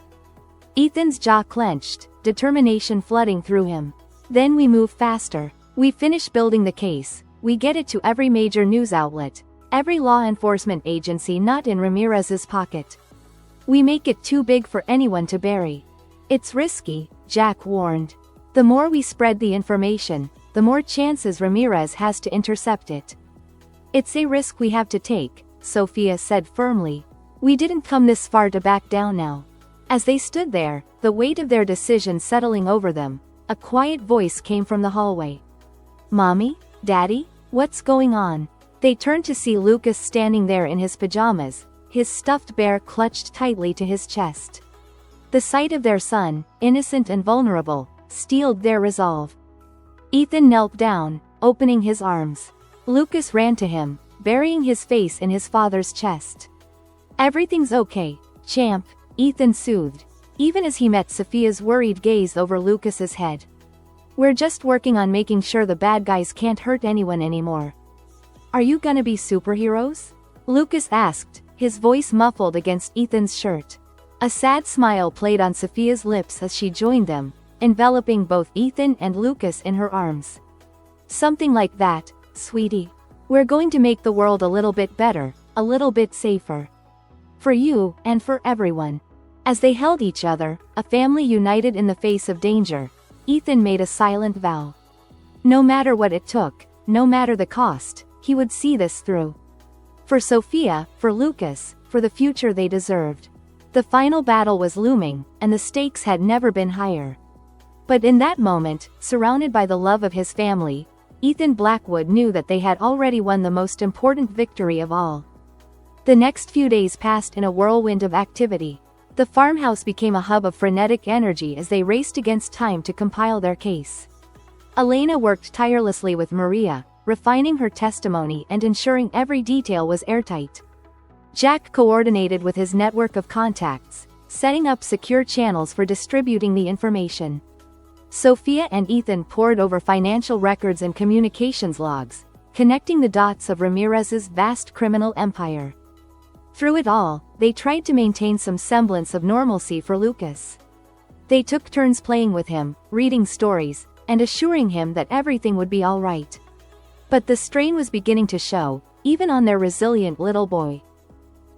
Speaker 1: Ethan's jaw clenched, determination flooding through him. Then we move faster. We finish building the case. We get it to every major news outlet, every law enforcement agency not in Ramirez's pocket. We make it too big for anyone to bury. It's risky, Jack warned. The more we spread the information, the more chances Ramirez has to intercept it. It's a risk we have to take, Sophia said firmly. We didn't come this far to back down now. As they stood there, the weight of their decision settling over them, a quiet voice came from the hallway. Mommy? Daddy? What's going on? They turned to see Lucas standing there in his pajamas, his stuffed bear clutched tightly to his chest. The sight of their son, innocent and vulnerable, steeled their resolve. Ethan knelt down, opening his arms. Lucas ran to him, burying his face in his father's chest. Everything's okay, champ, Ethan soothed, even as he met Sophia's worried gaze over Lucas's head. We're just working on making sure the bad guys can't hurt anyone anymore. Are you gonna be superheroes? Lucas asked, his voice muffled against Ethan's shirt. A sad smile played on Sophia's lips as she joined them, enveloping both Ethan and Lucas in her arms. Something like that, sweetie. We're going to make the world a little bit better, a little bit safer. For you, and for everyone. As they held each other, a family united in the face of danger, Ethan made a silent vow. No matter what it took, no matter the cost, he would see this through. For Sophia, for Lucas, for the future they deserved. The final battle was looming, and the stakes had never been higher. But in that moment, surrounded by the love of his family, Ethan Blackwood knew that they had already won the most important victory of all. The next few days passed in a whirlwind of activity. The farmhouse became a hub of frenetic energy as they raced against time to compile their case. Elena worked tirelessly with Maria, refining her testimony and ensuring every detail was airtight. Jack coordinated with his network of contacts, setting up secure channels for distributing the information. Sophia and Ethan pored over financial records and communications logs, connecting the dots of Ramirez's vast criminal empire. Through it all, they tried to maintain some semblance of normalcy for Lucas. They took turns playing with him, reading stories, and assuring him that everything would be all right. But the strain was beginning to show, even on their resilient little boy.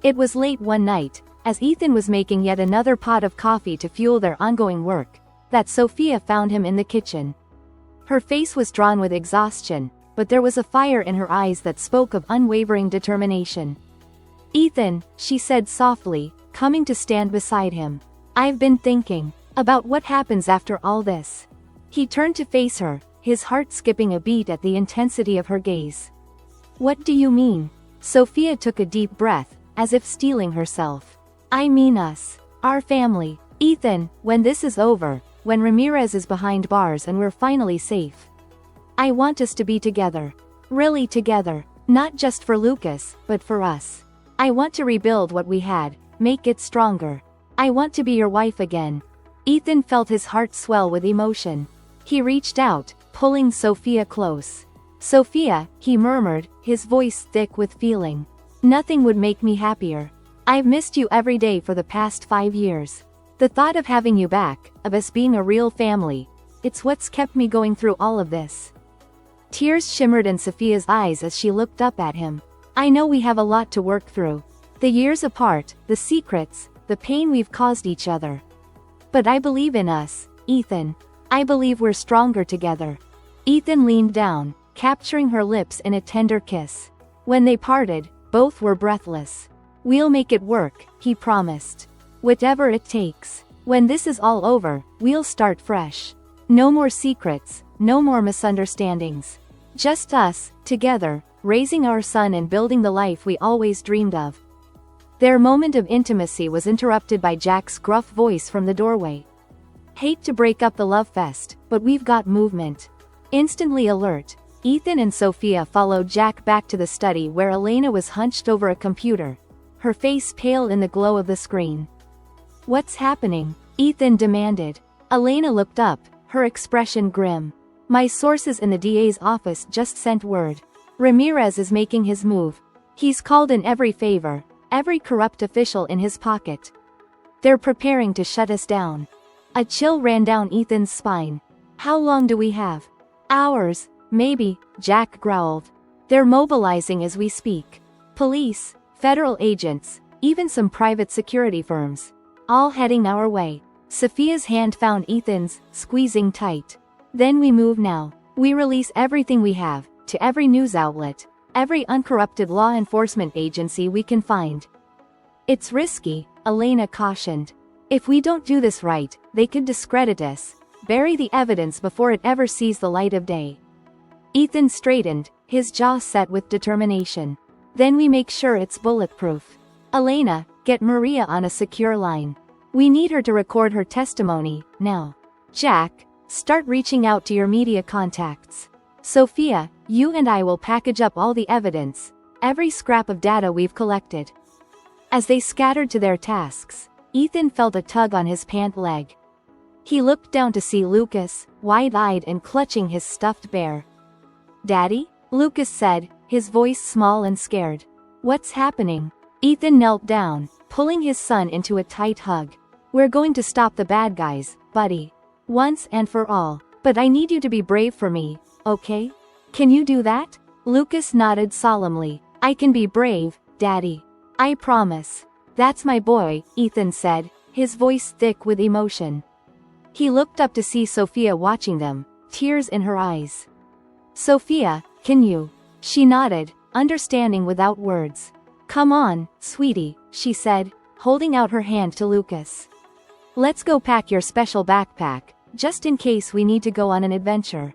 Speaker 1: It was late one night, as Ethan was making yet another pot of coffee to fuel their ongoing work, that Sophia found him in the kitchen. Her face was drawn with exhaustion, but there was a fire in her eyes that spoke of unwavering determination. Ethan, she said softly, coming to stand beside him. I've been thinking. About what happens after all this. He turned to face her, his heart skipping a beat at the intensity of her gaze. What do you mean? Sophia took a deep breath, as if steeling herself. I mean us. Our family. Ethan, when this is over, when Ramirez is behind bars and we're finally safe. I want us to be together. Really together. Not just for Lucas, but for us. I want to rebuild what we had, make it stronger. I want to be your wife again. Ethan felt his heart swell with emotion. He reached out, pulling Sophia close. Sophia, he murmured, his voice thick with feeling. Nothing would make me happier. I've missed you every day for the past 5 years. The thought of having you back, of us being a real family, it's what's kept me going through all of this. Tears shimmered in Sophia's eyes as she looked up at him. I know we have a lot to work through. The years apart, the secrets, the pain we've caused each other. But I believe in us, Ethan. I believe we're stronger together. Ethan leaned down, capturing her lips in a tender kiss. When they parted, both were breathless. We'll make it work, he promised. Whatever it takes. When this is all over, we'll start fresh. No more secrets, no more misunderstandings. Just us, together, raising our son and building the life we always dreamed of. Their moment of intimacy was interrupted by Jack's gruff voice from the doorway. Hate to break up the love fest, but we've got movement. Instantly alert, Ethan and Sophia followed Jack back to the study where Elena was hunched over a computer, her face pale in the glow of the screen. What's happening? Ethan demanded. Elena looked up, her expression grim. My sources in the DA's office just sent word. Ramirez is making his move. He's called in every favor, every corrupt official in his pocket. They're preparing to shut us down. A chill ran down Ethan's spine. How long do we have? Hours, maybe, Jack growled. They're mobilizing as we speak. Police, federal agents, even some private security firms. All heading our way. Sophia's hand found Ethan's, squeezing tight. Then we move now. We release everything we have, to every news outlet, every uncorrupted law enforcement agency we can find. It's risky, Elena cautioned. If we don't do this right, they could discredit us, bury the evidence before it ever sees the light of day. Ethan straightened, his jaw set with determination. Then we make sure it's bulletproof. Elena, get Maria on a secure line. We need her to record her testimony, now. Jack, start reaching out to your media contacts. Sophia, you and I will package up all the evidence, every scrap of data we've collected. As they scattered to their tasks, Ethan felt a tug on his pant leg. He looked down to see Lucas, wide-eyed and clutching his stuffed bear. Daddy? Lucas said, his voice small and scared. What's happening? Ethan knelt down, pulling his son into a tight hug. We're going to stop the bad guys, buddy. Once and for all. But I need you to be brave for me, okay? Can you do that? Lucas nodded solemnly. I can be brave, Daddy. I promise. That's my boy, Ethan said, his voice thick with emotion. He looked up to see Sophia watching them, tears in her eyes. Sophia, can you? She nodded, understanding without words. Come on, sweetie, she said, holding out her hand to Lucas. Let's go pack your special backpack, just in case we need to go on an adventure.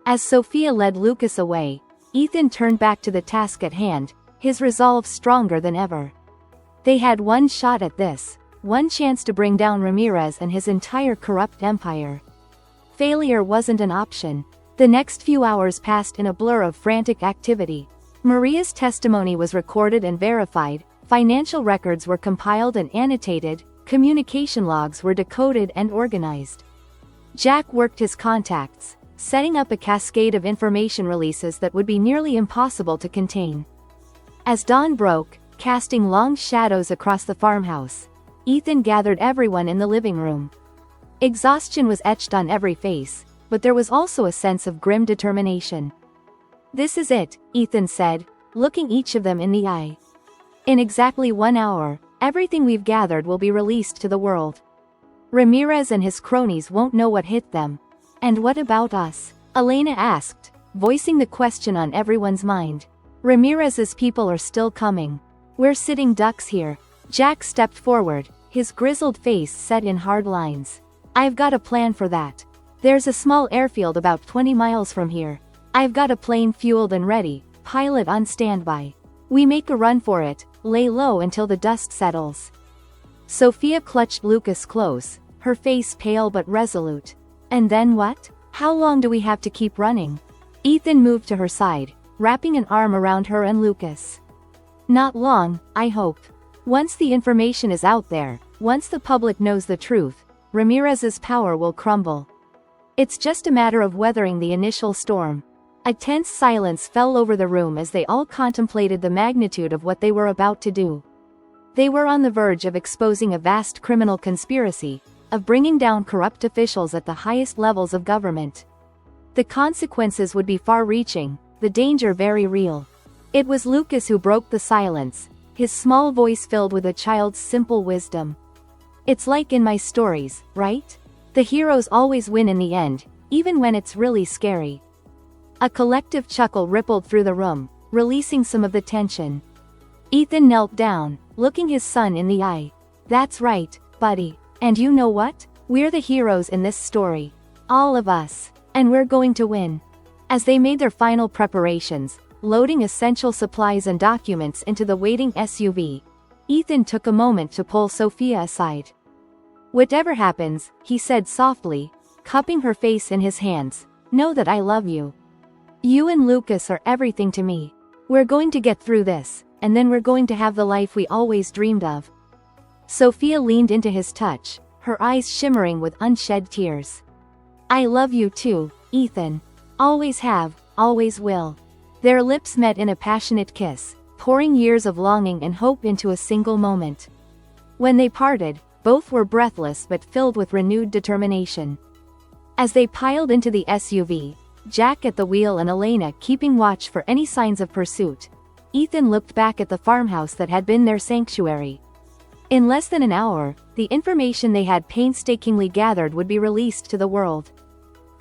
Speaker 1: As Sophia led Lucas away, Ethan turned back to the task at hand, his resolve stronger than ever. They had one shot at this, one chance to bring down Ramirez and his entire corrupt empire. Failure wasn't an option. The next few hours passed in a blur of frantic activity. Maria's testimony was recorded and verified, financial records were compiled and annotated, communication logs were decoded and organized. Jack worked his contacts, setting up a cascade of information releases that would be nearly impossible to contain. As dawn broke, casting long shadows across the farmhouse, Ethan gathered everyone in the living room. Exhaustion was etched on every face, but there was also a sense of grim determination. This is it, Ethan said, looking each of them in the eye. In exactly 1 hour, everything we've gathered will be released to the world. Ramirez and his cronies won't know what hit them. And what about us? Elena asked, voicing the question on everyone's mind. Ramirez's people are still coming. We're sitting ducks here. Jack stepped forward, his grizzled face set in hard lines. I've got a plan for that. There's a small airfield about 20 miles from here. I've got a plane fueled and ready, pilot on standby. We make a run for it, lay low until the dust settles. Sophia clutched Lucas close, her face pale but resolute. And then what? How long do we have to keep running? Ethan moved to her side, wrapping an arm around her and Lucas. Not long, I hope. Once the information is out there, once the public knows the truth, Ramirez's power will crumble. It's just a matter of weathering the initial storm. A tense silence fell over the room as they all contemplated the magnitude of what they were about to do. They were on the verge of exposing a vast criminal conspiracy, of bringing down corrupt officials at the highest levels of government. The consequences would be far-reaching, the danger very real. It was Lucas who broke the silence, his small voice filled with a child's simple wisdom. It's like in my stories, right? The heroes always win in the end, even when it's really scary. A collective chuckle rippled through the room, releasing some of the tension. Ethan knelt down, looking his son in the eye. That's right, buddy. And you know what? We're the heroes in this story. All of us. And we're going to win. As they made their final preparations, loading essential supplies and documents into the waiting SUV, Ethan took a moment to pull Sophia aside. Whatever happens, he said softly, cupping her face in his hands, know that I love you. You and Lucas are everything to me. We're going to get through this, and then we're going to have the life we always dreamed of. Sophia leaned into his touch, her eyes shimmering with unshed tears. I love you too, Ethan. Always have, always will. Their lips met in a passionate kiss, pouring years of longing and hope into a single moment. When they parted, both were breathless but filled with renewed determination. As they piled into the SUV, Jack at the wheel and Elena keeping watch for any signs of pursuit, Ethan looked back at the farmhouse that had been their sanctuary. In less than an hour, the information they had painstakingly gathered would be released to the world.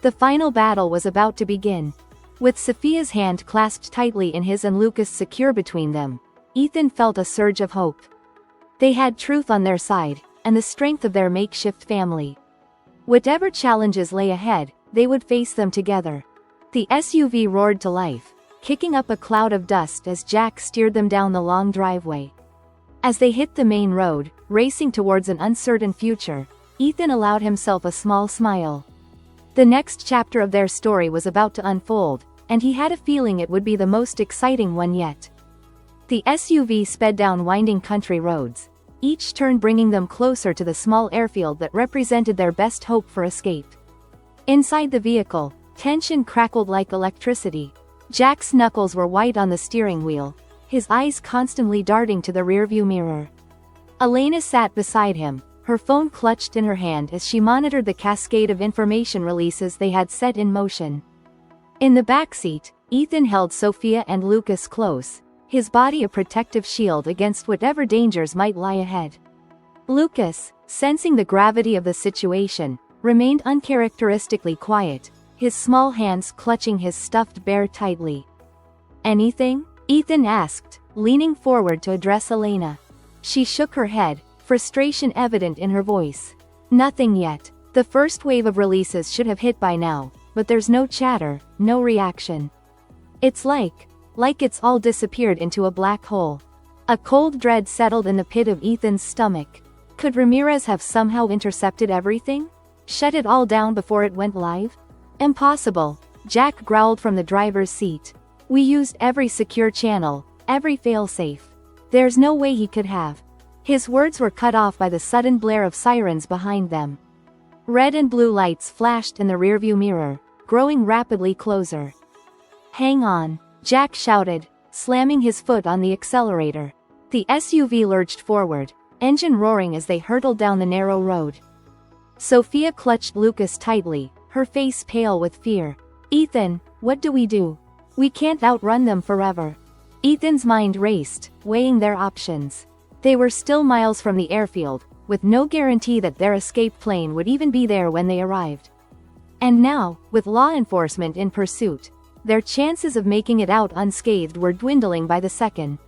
Speaker 1: The final battle was about to begin. With Sophia's hand clasped tightly in his and Lucas secure between them, Ethan felt a surge of hope. They had truth on their side, and the strength of their makeshift family. Whatever challenges lay ahead, they would face them together. The SUV roared to life, kicking up a cloud of dust as Jack steered them down the long driveway. As they hit the main road, racing towards an uncertain future, Ethan allowed himself a small smile. The next chapter of their story was about to unfold, and he had a feeling it would be the most exciting one yet. The SUV sped down winding country roads, each turn bringing them closer to the small airfield that represented their best hope for escape. Inside the vehicle, tension crackled like electricity. Jack's knuckles were white on the steering wheel, his eyes constantly darting to the rearview mirror. Elena sat beside him, her phone clutched in her hand as she monitored the cascade of information releases they had set in motion. In the backseat, Ethan held Sophia and Lucas close, his body a protective shield against whatever dangers might lie ahead. Lucas, sensing the gravity of the situation, remained uncharacteristically quiet, his small hands clutching his stuffed bear tightly. Anything? Ethan asked, leaning forward to address Elena. She shook her head, frustration evident in her voice. Nothing yet. The first wave of releases should have hit by now, but there's no chatter, no reaction. It's like it's all disappeared into a black hole. A cold dread settled in the pit of Ethan's stomach. Could Ramirez have somehow intercepted everything? Shut it all down before it went live? Impossible, Jack growled from the driver's seat. We used every secure channel, every failsafe. There's no way he could have. His words were cut off by the sudden blare of sirens behind them. Red and blue lights flashed in the rearview mirror, growing rapidly closer. Hang on, Jack shouted, slamming his foot on the accelerator. The SUV lurched forward, engine roaring as they hurtled down the narrow road. Sophia clutched Lucas tightly, her face pale with fear. Ethan, what do we do? We can't outrun them forever. Ethan's mind raced, weighing their options. They were still miles from the airfield, with no guarantee that their escape plane would even be there when they arrived. And now, with law enforcement in pursuit, their chances of making it out unscathed were dwindling by the second.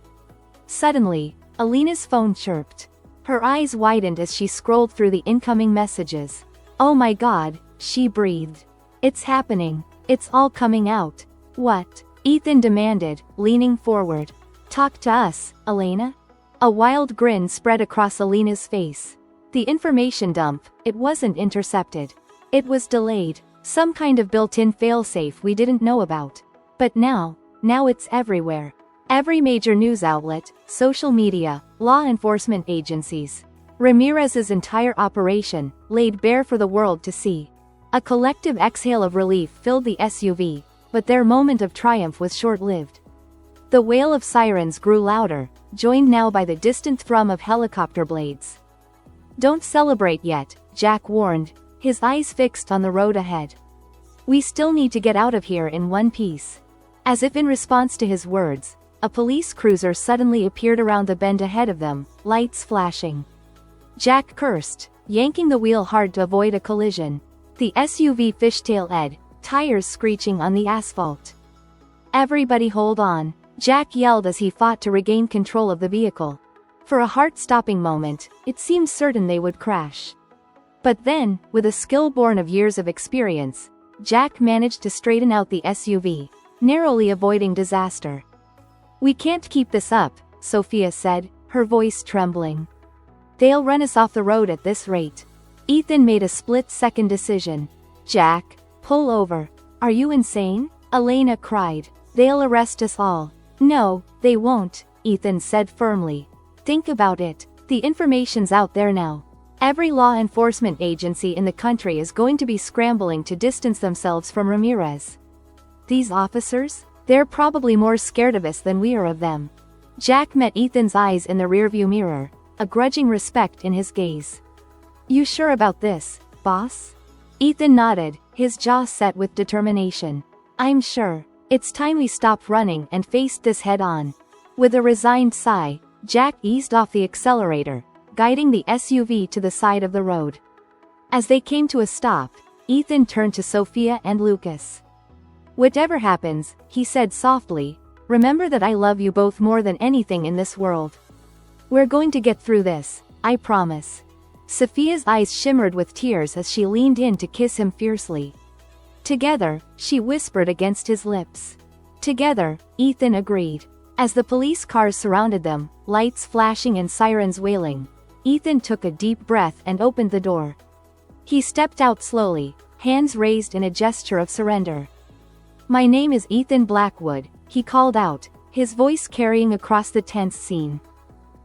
Speaker 1: Suddenly, Elena's phone chirped. Her eyes widened as she scrolled through the incoming messages. "Oh my God," she breathed. "It's happening. It's all coming out." "What?" Ethan demanded, leaning forward. "Talk to us, Elena." A wild grin spread across Elena's face. The information dump, it wasn't intercepted. It was delayed, some kind of built-in failsafe we didn't know about. But now it's everywhere. Every major news outlet, social media, law enforcement agencies. Ramirez's entire operation, laid bare for the world to see. A collective exhale of relief filled the SUV, but their moment of triumph was short-lived. The wail of sirens grew louder, joined now by the distant thrum of helicopter blades. "Don't celebrate yet," Jack warned, his eyes fixed on the road ahead. "We still need to get out of here in one piece." As if in response to his words, a police cruiser suddenly appeared around the bend ahead of them, lights flashing. Jack cursed, yanking the wheel hard to avoid a collision. The SUV fishtailed, tires screeching on the asphalt. "Everybody hold on," Jack yelled as he fought to regain control of the vehicle. For a heart-stopping moment, it seemed certain they would crash. But then, with a skill born of years of experience, Jack managed to straighten out the SUV, narrowly avoiding disaster. "We can't keep this up," Sophia said, her voice trembling. "They'll run us off the road at this rate." Ethan made a split-second decision. "Jack, pull over. Are you insane?" Elena cried. "They'll arrest us all." "No, they won't," Ethan said firmly. "Think about it. The information's out there now. Every law enforcement agency in the country is going to be scrambling to distance themselves from Ramirez. These officers? They're probably more scared of us than we are of them." Jack met Ethan's eyes in the rearview mirror, a grudging respect in his gaze. "You sure about this, boss?" Ethan nodded, his jaw set with determination. "I'm sure. It's time we stopped running and faced this head-on." With a resigned sigh, Jack eased off the accelerator, guiding the SUV to the side of the road. As they came to a stop, Ethan turned to Sophia and Lucas. "Whatever happens," he said softly, "remember that I love you both more than anything in this world. We're going to get through this, I promise." Sophia's eyes shimmered with tears as she leaned in to kiss him fiercely. "Together," she whispered against his lips. "Together," Ethan agreed. As the police cars surrounded them, lights flashing and sirens wailing, Ethan took a deep breath and opened the door. He stepped out slowly, hands raised in a gesture of surrender. "My name is Ethan Blackwood," he called out, his voice carrying across the tense scene.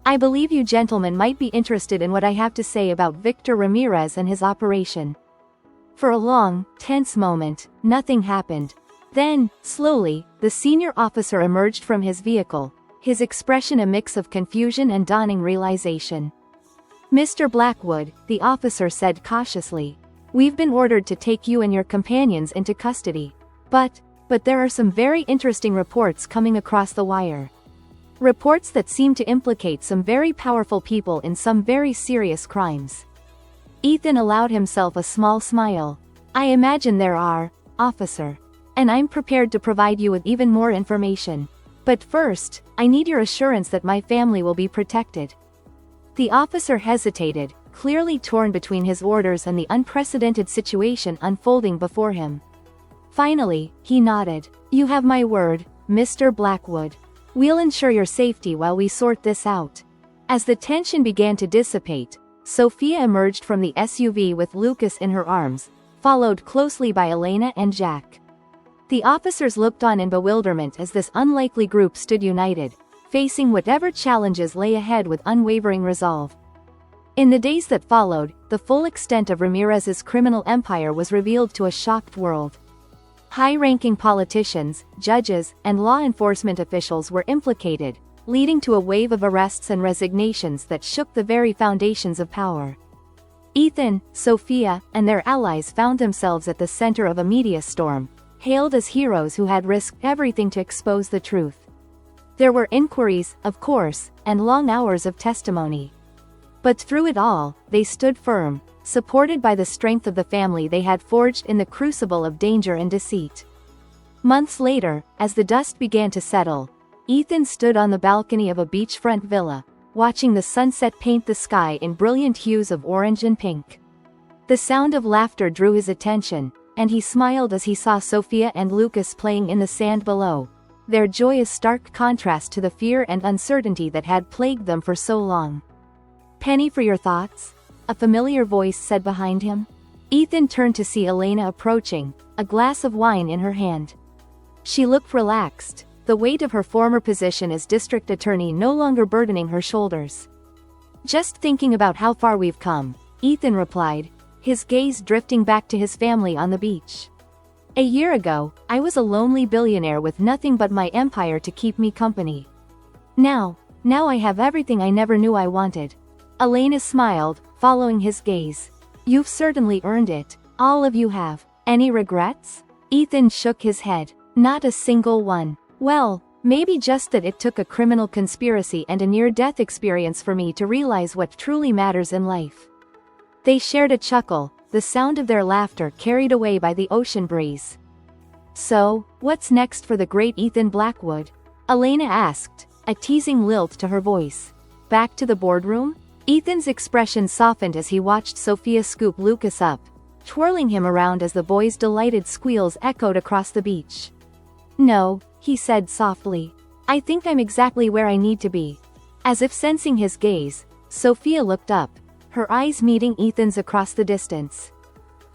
Speaker 1: "I believe you gentlemen might be interested in what I have to say about Victor Ramirez and his operation." For a long, tense moment, nothing happened. Then, slowly, the senior officer emerged from his vehicle, his expression a mix of confusion and dawning realization. "Mr. Blackwood," the officer said cautiously, "we've been ordered to take you and your companions into custody. But there are some very interesting reports coming across the wire. Reports that seem to implicate some very powerful people in some very serious crimes." Ethan allowed himself a small smile. "I imagine there are, officer. And I'm prepared to provide you with even more information. But first, I need your assurance that my family will be protected." The officer hesitated, clearly torn between his orders and the unprecedented situation unfolding before him. Finally, he nodded. "You have my word, Mr. Blackwood. We'll ensure your safety while we sort this out." As the tension began to dissipate, Sophia emerged from the SUV with Lucas in her arms, followed closely by Elena and Jack. The officers looked on in bewilderment as this unlikely group stood united, facing whatever challenges lay ahead with unwavering resolve. In the days that followed, the full extent of Ramirez's criminal empire was revealed to a shocked world. High-ranking politicians, judges, and law enforcement officials were implicated, leading to a wave of arrests and resignations that shook the very foundations of power. Ethan, Sophia, and their allies found themselves at the center of a media storm, hailed as heroes who had risked everything to expose the truth. There were inquiries, of course, and long hours of testimony. But through it all, they stood firm, supported by the strength of the family they had forged in the crucible of danger and deceit. Months later, as the dust began to settle, Ethan stood on the balcony of a beachfront villa, watching the sunset paint the sky in brilliant hues of orange and pink. The sound of laughter drew his attention, and he smiled as he saw Sophia and Lucas playing in the sand below, their joy a stark contrast to the fear and uncertainty that had plagued them for so long. "Penny for your thoughts?" a familiar voice said behind him. Ethan turned to see Elena approaching, a glass of wine in her hand. She looked relaxed, the weight of her former position as district attorney no longer burdening her shoulders. "Just thinking about how far we've come," Ethan replied, his gaze drifting back to his family on the beach. "A year ago, I was a lonely billionaire with nothing but my empire to keep me company. Now I have everything I never knew I wanted." Elena smiled, following his gaze. "You've certainly earned it, all of you have. Any regrets?" Ethan shook his head. "Not a single one. Well, maybe just that it took a criminal conspiracy and a near-death experience for me to realize what truly matters in life." They shared a chuckle, the sound of their laughter carried away by the ocean breeze. "So, what's next for the great Ethan Blackwood?" Elena asked, a teasing lilt to her voice. "Back to the boardroom?" Ethan's expression softened as he watched Sophia scoop Lucas up, twirling him around as the boy's delighted squeals echoed across the beach. "No," he said softly. "I think I'm exactly where I need to be." As if sensing his gaze, Sophia looked up, her eyes meeting Ethan's across the distance.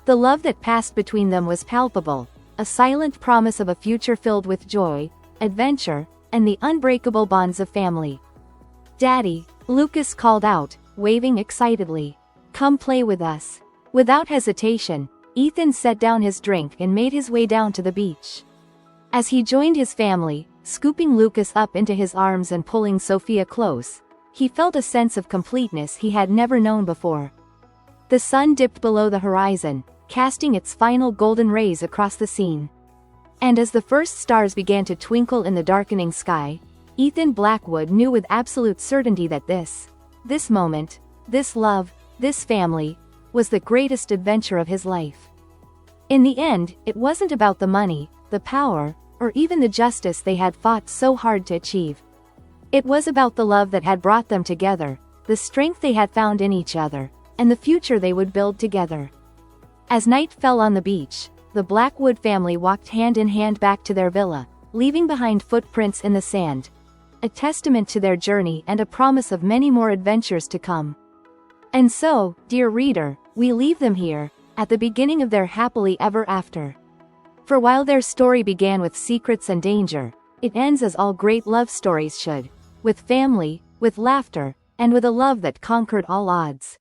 Speaker 1: The love that passed between them was palpable, a silent promise of a future filled with joy, adventure, and the unbreakable bonds of family. "Daddy," Lucas called out, waving excitedly. "Come play with us." Without hesitation, Ethan set down his drink and made his way down to the beach. As he joined his family, scooping Lucas up into his arms and pulling Sophia close, he felt a sense of completeness he had never known before. The sun dipped below the horizon, casting its final golden rays across the scene. And as the first stars began to twinkle in the darkening sky, Ethan Blackwood knew with absolute certainty that this moment, this love, this family, was the greatest adventure of his life. In the end, it wasn't about the money, the power, or even the justice they had fought so hard to achieve. It was about the love that had brought them together, the strength they had found in each other, and the future they would build together. As night fell on the beach, the Blackwood family walked hand in hand back to their villa, leaving behind footprints in the sand, a testament to their journey and a promise of many more adventures to come. And so, dear reader, we leave them here, at the beginning of their happily ever after. For while their story began with secrets and danger, it ends as all great love stories should, with family, with laughter, and with a love that conquered all odds.